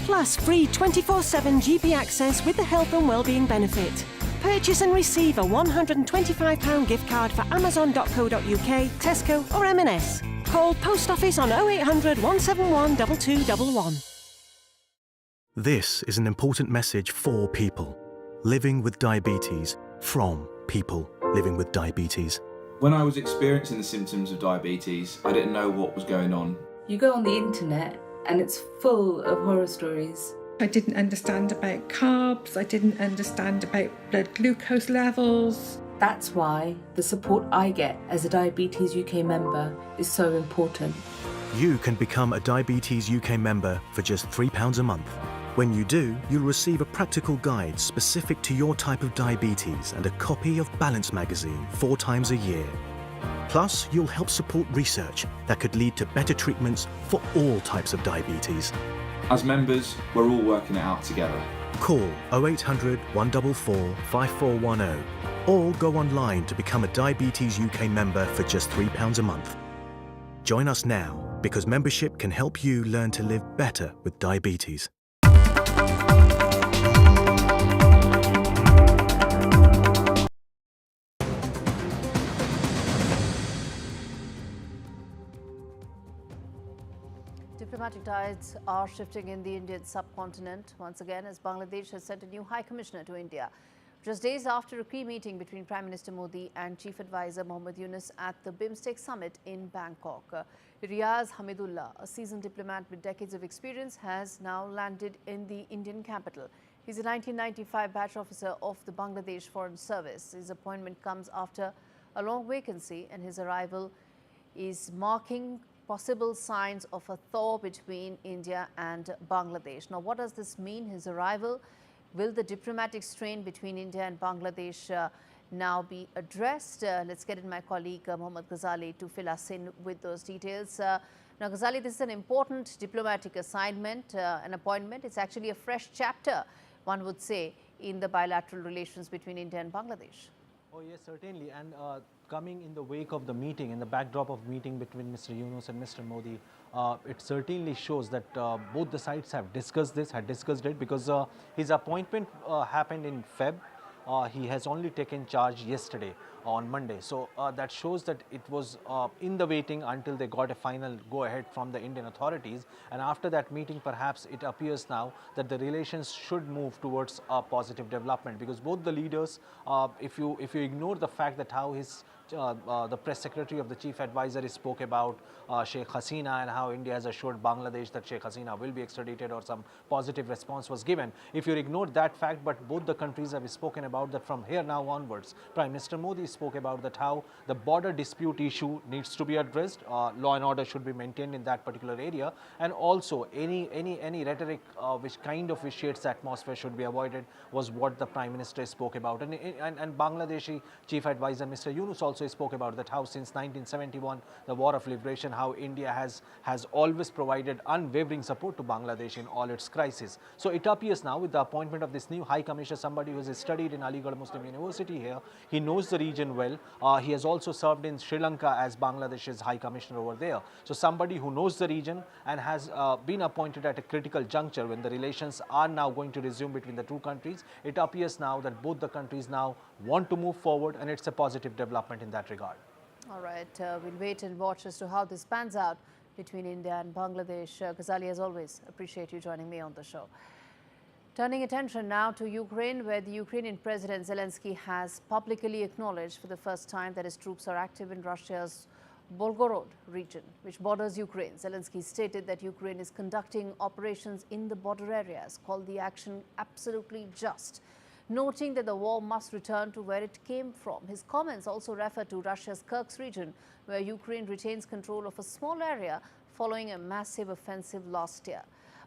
Plus free 24/7 GP access with the health and wellbeing benefit. Purchase and receive a £125 gift card for amazon.co.uk, Tesco or M&S. Call Post Office on 0800 171 2211.
This is an important message for people living with diabetes from people living with diabetes.
When I was experiencing the symptoms of diabetes, I didn't know what was going on.
You go on the internet and it's full of horror stories.
I didn't understand about carbs, I didn't understand about blood glucose levels.
That's why the support I get as a Diabetes UK member is so important.
You can become a Diabetes UK member for just £3 a month. When you do, you'll receive a practical guide specific to your type of diabetes and a copy of Balance magazine 4 times a year. Plus, you'll help support research that could lead to better treatments for all types of diabetes.
As members, we're all working it out together.
Call 0800 144 5410 or go online to become a Diabetes UK member for just £3 a month. Join us now because membership can help you learn to live better with diabetes.
Diplomatic tides are shifting in the Indian subcontinent once again as Bangladesh has sent a new High Commissioner to India. Just days after a key meeting between Prime Minister Modi and Chief Advisor Mohammad Yunus at the BIMSTEC summit in Bangkok. Riaz Hamidullah, a seasoned diplomat with decades of experience, has now landed in the Indian capital. He's a 1995 batch officer of the Bangladesh Foreign Service. His appointment comes after a long vacancy, and his arrival is marking possible signs of a thaw between India and Bangladesh. Now, what does this mean, his arrival? Will the diplomatic strain between India and Bangladesh now be addressed? Let's get in my colleague Mohammad Ghazali to fill us in with those details. Now, Ghazali, this is an important diplomatic assignment, an appointment. It's actually a fresh chapter, one would say, in the bilateral relations between India and Bangladesh.
Oh, yes, certainly. And coming in the wake of the meeting, in the backdrop of meeting between Mr. Yunus and Mr. Modi, it certainly shows that both the sides have discussed this, because his appointment happened in Feb. He has only taken charge yesterday on Monday. So that shows that it was in the waiting until they got a final go-ahead from the Indian authorities. And after that meeting, perhaps it appears now that the relations should move towards a positive development, because both the leaders, if you ignore the fact that how his the press secretary of the chief advisor spoke about Sheikh Hasina and how India has assured Bangladesh that Sheikh Hasina will be extradited, or some positive response was given. If you ignore that fact, but both the countries have spoken about that from here now onwards. Prime Minister Modi spoke about that how the border dispute issue needs to be addressed, law and order should be maintained in that particular area, and also any rhetoric which kind of vitiates the atmosphere should be avoided, was what the Prime Minister spoke about. And Bangladeshi Chief Advisor Mr. Yunus also spoke about that how since 1971, the War of Liberation, how India has always provided unwavering support to Bangladesh in all its crises. So it appears now with the appointment of this new High Commissioner, somebody who has studied in Aligarh Muslim University here, he knows the region well. He has also served in Sri Lanka as Bangladesh's High Commissioner over there. So somebody who knows the region and has been appointed at a critical juncture when the relations are now going to resume between the two countries. It appears now that both the countries now want to move forward, and it's a positive development in that regard.
All right, we'll wait and watch as to how this pans out between India and Bangladesh. Ghazali, as always, appreciate you joining me on the show. Turning attention now to Ukraine, where the Ukrainian President Zelensky has publicly acknowledged for the first time that his troops are active in Russia's Volgorod region, which borders Ukraine. Zelensky stated that Ukraine is conducting operations in the border areas, called the action absolutely just, noting that the war must return to where it came from. His comments also refer to Russia's Kursk region, where Ukraine retains control of a small area following a massive offensive last year.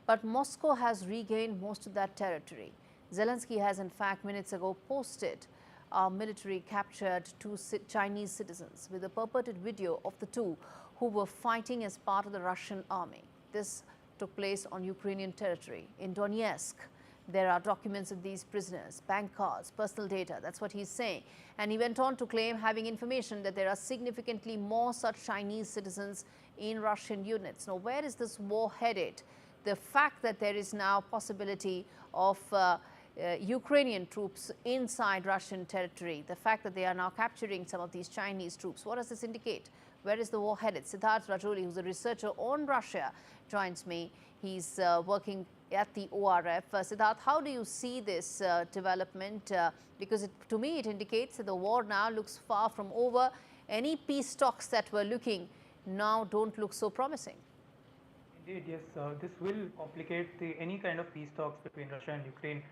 But Moscow has regained most of that territory. Zelensky has, in fact, minutes ago posted our military captured two Chinese citizens with a purported video of the two who were fighting as part of the Russian army. This took place on Ukrainian territory. In Donetsk, there are documents of these prisoners, bank cards, personal data. That's what he's saying. And he went on to claim having information that there are significantly more such Chinese citizens in Russian units. Now, where is this war headed? The fact that there is now possibility of Ukrainian troops inside Russian territory, the fact that they are now capturing some of these Chinese troops, what does this indicate? Where is the war headed? Siddharth Rajoli, who's a researcher on Russia, joins me. He's working at the ORF. Siddharth, how do you see this development? Because to me, it indicates that the war now looks far from over. Any peace talks that were looking now don't look so promising.
Indeed, yes. This will complicate any kind of peace talks between Russia and Ukraine,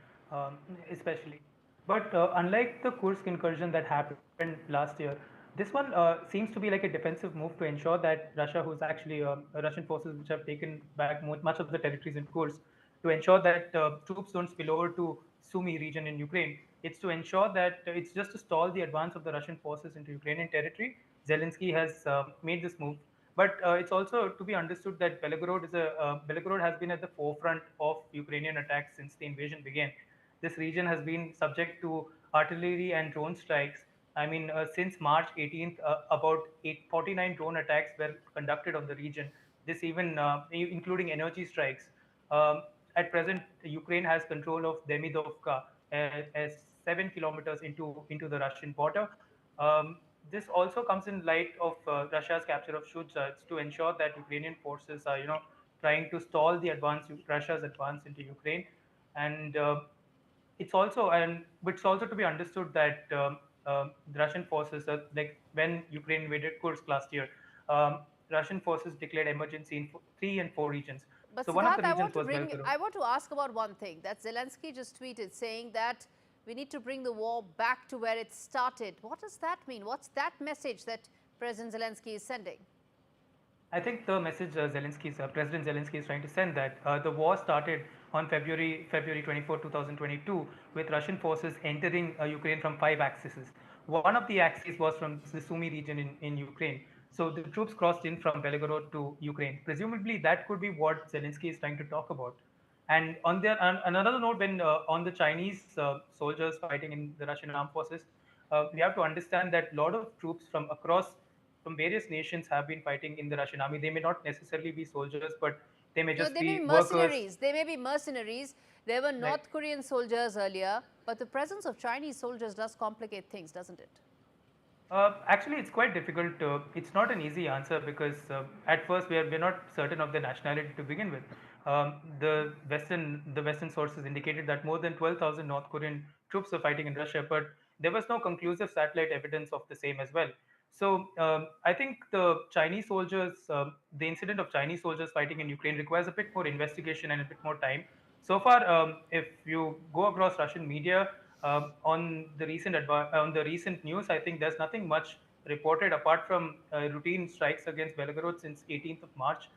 especially. But unlike the Kursk incursion that happened last year, this one seems to be like a defensive move to ensure that Russia, who's actually Russian forces which have taken back much of the territories in Kursk, to ensure that troops don't spill over to Sumy region in Ukraine. It's to ensure that it's just to stall the advance of the Russian forces into Ukrainian territory. Zelensky has made this move. But it's also to be understood that Belgorod has been at the forefront of Ukrainian attacks since the invasion began. This region has been subject to artillery and drone strikes. I mean, since March 18th, about 49 drone attacks were conducted on the region. This even including energy strikes. At present, Ukraine has control of Demidovka, 7 kilometers into the Russian border. This also comes in light of Russia's capture of Shujha. It's to ensure that Ukrainian forces are, trying to stall the Russia's advance into Ukraine, and it's also to be understood that the Russian forces, like when Ukraine invaded Kursk last year, Russian forces declared emergency in 3 and 4 regions.
But
So
Siddharth,
one of the regions was Belgorod.
I want to ask about one thing that Zelensky just tweeted, saying that we need to bring the war back to where it started. What does that mean? What's that message that President Zelensky is sending?
I think the message President Zelensky is trying to send that the war started on February 24, 2022, with Russian forces entering Ukraine from 5 axes. One of the axes was from the Sumy region in Ukraine. So the troops crossed in from Belgorod to Ukraine. Presumably, that could be what Zelensky is trying to talk about. And on another note, when on the Chinese soldiers fighting in the Russian armed forces, we have to understand that a lot of troops from various nations have been fighting in the Russian army. They may not necessarily be soldiers, but they may just be
mercenaries.
workers.
They may be mercenaries. There were North Korean soldiers earlier, but the presence of Chinese soldiers does complicate things, doesn't it?
Actually, it's quite difficult. It's not an easy answer because at first we're not certain of their nationality to begin with. The Western sources indicated that more than 12,000 North Korean troops were fighting in Russia, but there was no conclusive satellite evidence of the same as well. So I think the Chinese soldiers, the incident of Chinese soldiers fighting in Ukraine requires a bit more investigation and a bit more time. So far, if you go across Russian media on the recent news, I think there's nothing much reported apart from routine strikes against Belgorod since 18th of March.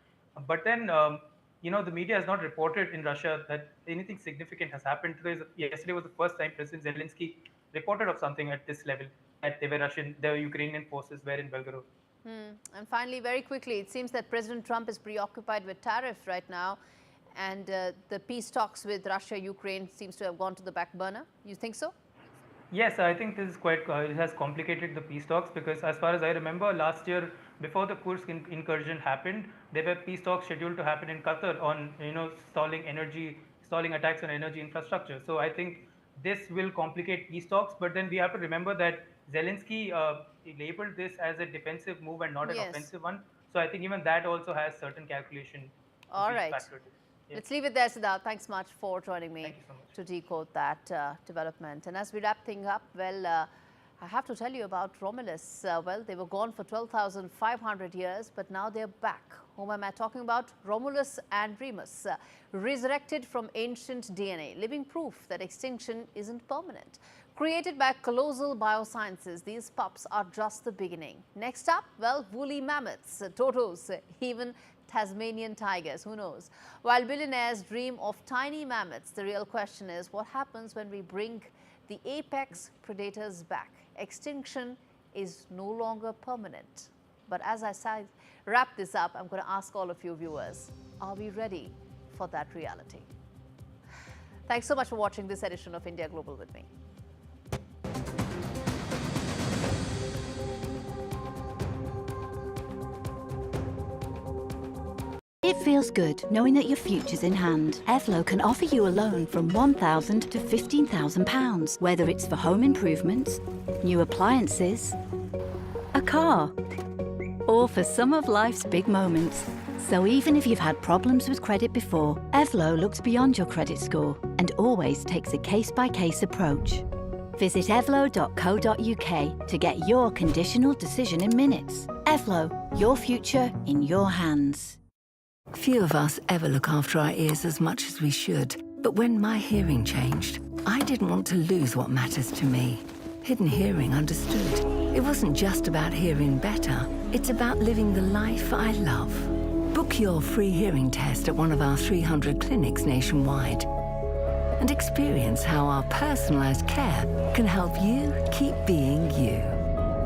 But then, the media has not reported in Russia that anything significant has happened. Yesterday was the first time President Zelensky reported of something at this level, that the Ukrainian forces were in Belgorod.
And finally, very quickly, it seems that President Trump is preoccupied with tariff right now, and the peace talks with Russia, Ukraine seems to have gone to the back burner. You think so?
Yes, I think this is it has complicated the peace talks, because as far as I remember, last year before the Kursk incursion happened, there were peace talks scheduled to happen in Qatar on stalling attacks on energy infrastructure. So I think this will complicate peace talks, but then we have to remember that Zelensky labeled this as a defensive move and not an offensive one. So I think even that also has certain calculation.
All right. Let's leave it there, Siddharth. Thanks much for joining me to decode that development. And as we wrap things up, well, I have to tell you about Romulus. Well, they were gone for 12,500 years, but now they're back. Whom am I talking about? Romulus and Remus, resurrected from ancient DNA, living proof that extinction isn't permanent. Created by colossal biosciences, these pups are just the beginning. Next up, well, woolly mammoths, totos, even Tasmanian tigers, who knows? While billionaires dream of tiny mammoths, the real question is what happens when we bring the apex predators back? Extinction is no longer permanent. But as I wrap this up, I'm going to ask all of you viewers, are we ready for that reality? Thanks so much for watching this edition of India Global with me.
It feels good knowing that your future's in hand. Evlo can offer you a loan from £1,000 to £15,000, whether it's for home improvements, new appliances, a car, or for some of life's big moments. So even if you've had problems with credit before, Evlo looks beyond your credit score and always takes a case-by-case approach. Visit evlo.co.uk to get your conditional decision in minutes. Evlo, your future in your hands.
Few of us ever look after our ears as much as we should. But when my hearing changed, I didn't want to lose what matters to me. Hidden Hearing understood. It wasn't just about hearing better. It's about living the life I love. Book your free hearing test at one of our 300 clinics nationwide and experience how our personalized care can help you keep being you.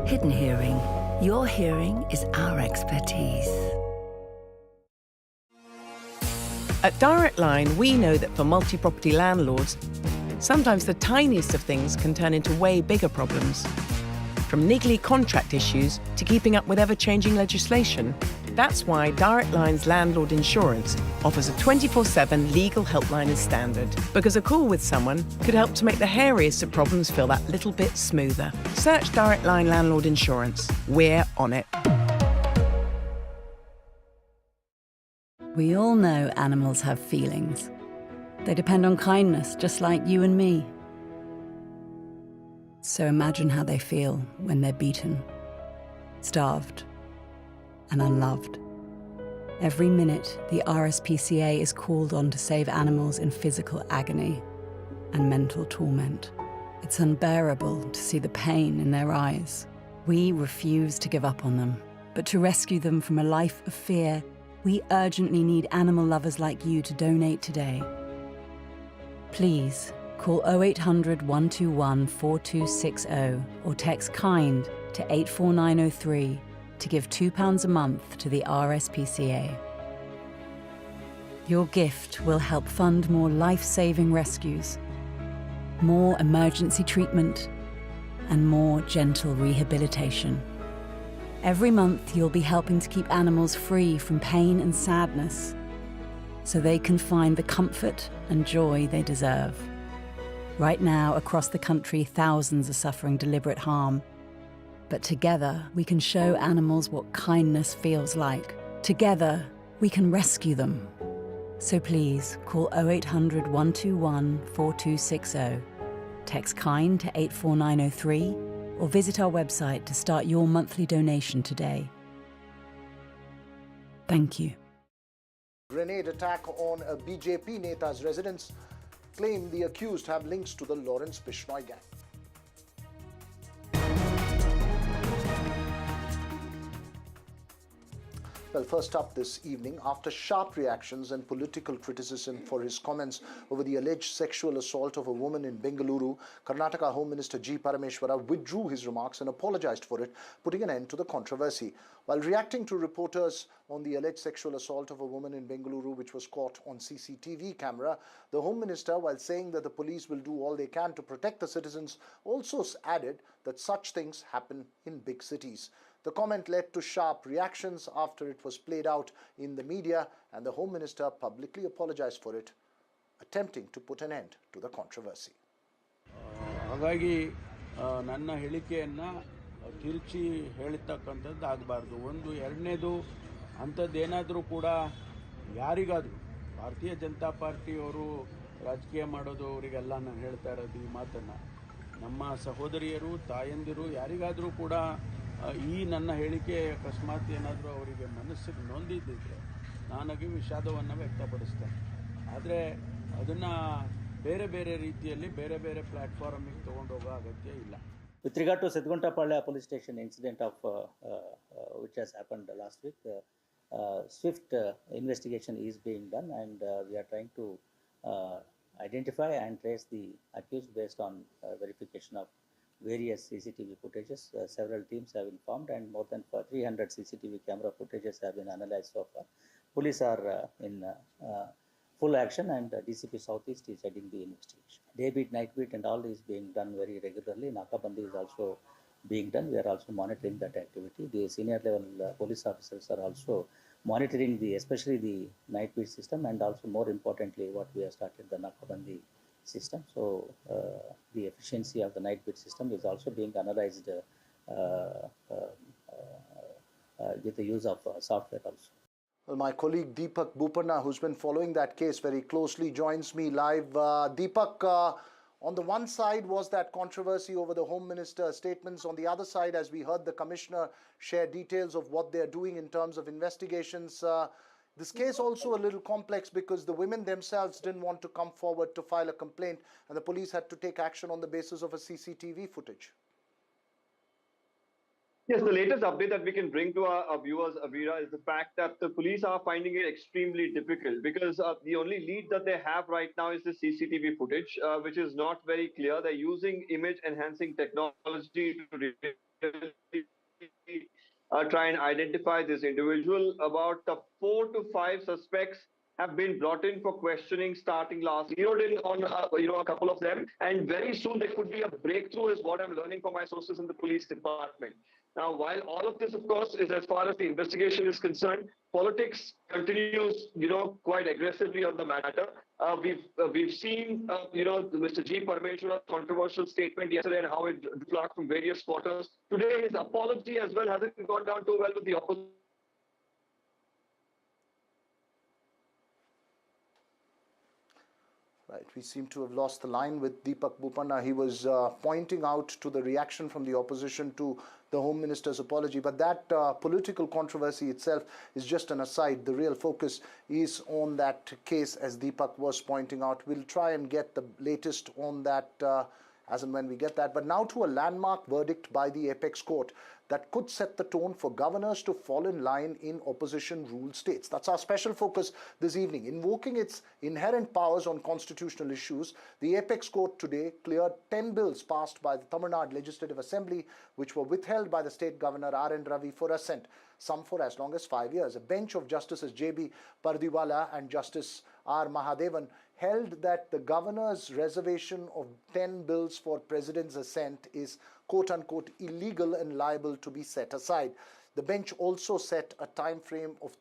Hidden Hearing. Your hearing is our expertise.
At Direct Line, we know that for multi-property landlords, sometimes the tiniest of things can turn into way bigger problems. From niggly contract issues to keeping up with ever-changing legislation. That's why Direct Line's landlord insurance offers a 24/7 legal helpline as standard. Because a call with someone could help to make the hairiest of problems feel that little bit smoother. Search Direct Line Landlord Insurance. We're on it.
We all know animals have feelings. They depend on kindness, just like you and me. So imagine how they feel when they're beaten, starved, and unloved. Every minute, the RSPCA is called on to save animals in physical agony and mental torment. It's unbearable to see the pain in their eyes. We refuse to give up on them, but to rescue them from a life of fear, we urgently need animal lovers like you to donate today. Please call 0800 121 4260 or text KIND to 84903 to give £2 a month to the RSPCA. Your gift will help fund more life-saving rescues, more emergency treatment, and more gentle rehabilitation. Every month, you'll be helping to keep animals free from pain and sadness so they can find the comfort and joy they deserve. Right now, across the country, thousands are suffering deliberate harm. But together, we can show animals what kindness feels like. Together, we can rescue them. So please, call 0800 121 4260, text KIND to 84903, or visit our website to start your monthly donation today. Thank you.
Grenade attack on a BJP Neta's residence. Claim the accused have links to the Lawrence Bishnoi gang. Well, first up this evening, after sharp reactions and political criticism for his comments over the alleged sexual assault of a woman in Bengaluru, Karnataka Home Minister G. Parameshwara withdrew his remarks and apologized for it, putting an end to the controversy. While reacting to reporters on the alleged sexual assault of a woman in Bengaluru, which was caught on CCTV camera, the Home Minister, while saying that the police will do all they can to protect the citizens, also added that such things happen in big cities. The comment led to sharp reactions after it was played out in the media, and the Home Minister publicly apologized for it, attempting to put an end to the controversy.
ಹಾಗಾಗಿ ನನ್ನ ಹೇಳಿಕೆಯನ್ನು ತಿರುಚಿ ಹೇಳ್ತಕ್ಕಂಥದ್ದು ಆಗಬಾರ್ದು. ಒಂದು ಎರಡನೇದು ಅಂಥದ್ದೇನಾದರೂ ಕೂಡ ಯಾರಿಗಾದರೂ ಭಾರತೀಯ ಜನತಾ ಪಾರ್ಟಿಯವರು ರಾಜಕೀಯ ಮಾಡೋದು ಅವರಿಗೆಲ್ಲ ನಾನು ಹೇಳ್ತಾ ಇರೋದು ಈ ಮಾತನ್ನು. ನಮ್ಮ ಸಹೋದರಿಯರು ತಾಯಂದಿರು ಯಾರಿಗಾದರೂ ಕೂಡ ಈ ನನ್ನ ಹೇಳಿಕೆ ಅಕಸ್ಮಾತ್ ಏನಾದರೂ ಅವರಿಗೆ ಮನಸ್ಸಿಗೆ ನೊಂದಿದ್ದಿದ್ರೆ ನಾನಾಗಿ ವಿಷಾದವನ್ನು ವ್ಯಕ್ತಪಡಿಸ್ತೇನೆ. ಆದರೆ ಅದನ್ನು ಬೇರೆ ಬೇರೆ ರೀತಿಯಲ್ಲಿ ಬೇರೆ ಬೇರೆ ಪ್ಲ್ಯಾಟ್ಫಾರ್ಮಿಗೆ ತೊಗೊಂಡೋಗೋ ಅಗತ್ಯ ಇಲ್ಲ.
With regard to Sidguntapalle police station incident of which has happened last week, swift investigation is being done, and we are trying to identify and trace the accused based on verification of various CCTV footages. Several teams have been formed, and more than 300 CCTV camera footages have been analyzed so far. Police are in full action, and DCP Southeast is heading the investigation. Day beat, night beat, and all is being done very regularly. Nakabandi is also being done. We are also monitoring that activity. The senior level police officers are also monitoring especially the night beat system, and also more importantly, what we have started, the Nakabandi system. So the efficiency of the night beat system is also being analyzed with the use of software also.
Well, my colleague Deepak Bupanna, who's been following that case very closely, joins me live. Deepak, on the one side was that controversy over the Home Minister's statements. On the other side, as we heard the Commissioner share details of what they're doing in terms of investigations, this case also a little complex because the women themselves didn't want to come forward to file a complaint, and the police had to take action on the basis of a CCTV footage.
Yes, the latest update that we can bring to our viewers, Avira, is the fact that the police are finding it extremely difficult because the only lead that they have right now is the CCTV footage, which is not very clear. They're using image-enhancing technology to try and identify this individual. About 4 to 5 suspects have been brought in for questioning starting last year. Zeroed in on a couple of them, and very soon there could be a breakthrough, is what I'm learning from my sources in the police department. Now, while all of this, of course, is as far as the investigation is concerned, politics continues, quite aggressively on the matter. We've seen, Mr. G. Parameshwara's controversial statement yesterday and how it flocked from various quarters. Today, his apology as well hasn't gone down too well with the opposition.
Right, we seem to have lost the line with Deepak Bupanna. He was pointing out to the reaction from the opposition to the Home Minister's apology, but that political controversy itself is just an aside. The real focus is on that case, as Deepak was pointing out. We'll try and get the latest on that as and when we get that. But now to a landmark verdict by the Apex Court that could set the tone for governors to fall in line in opposition-ruled states. That's our special focus this evening. Invoking its inherent powers on constitutional issues, the Apex Court today cleared 10 bills passed by the Tamil Nadu Legislative Assembly, which were withheld by the State Governor R.N. Ravi for assent, some for as long as 5 years. A bench of Justices J.B. Pardiwala and Justice R. Mahadevan held that the governor's reservation of 10 bills for president's assent is quote-unquote illegal and liable to be set aside. The bench also set a time frame of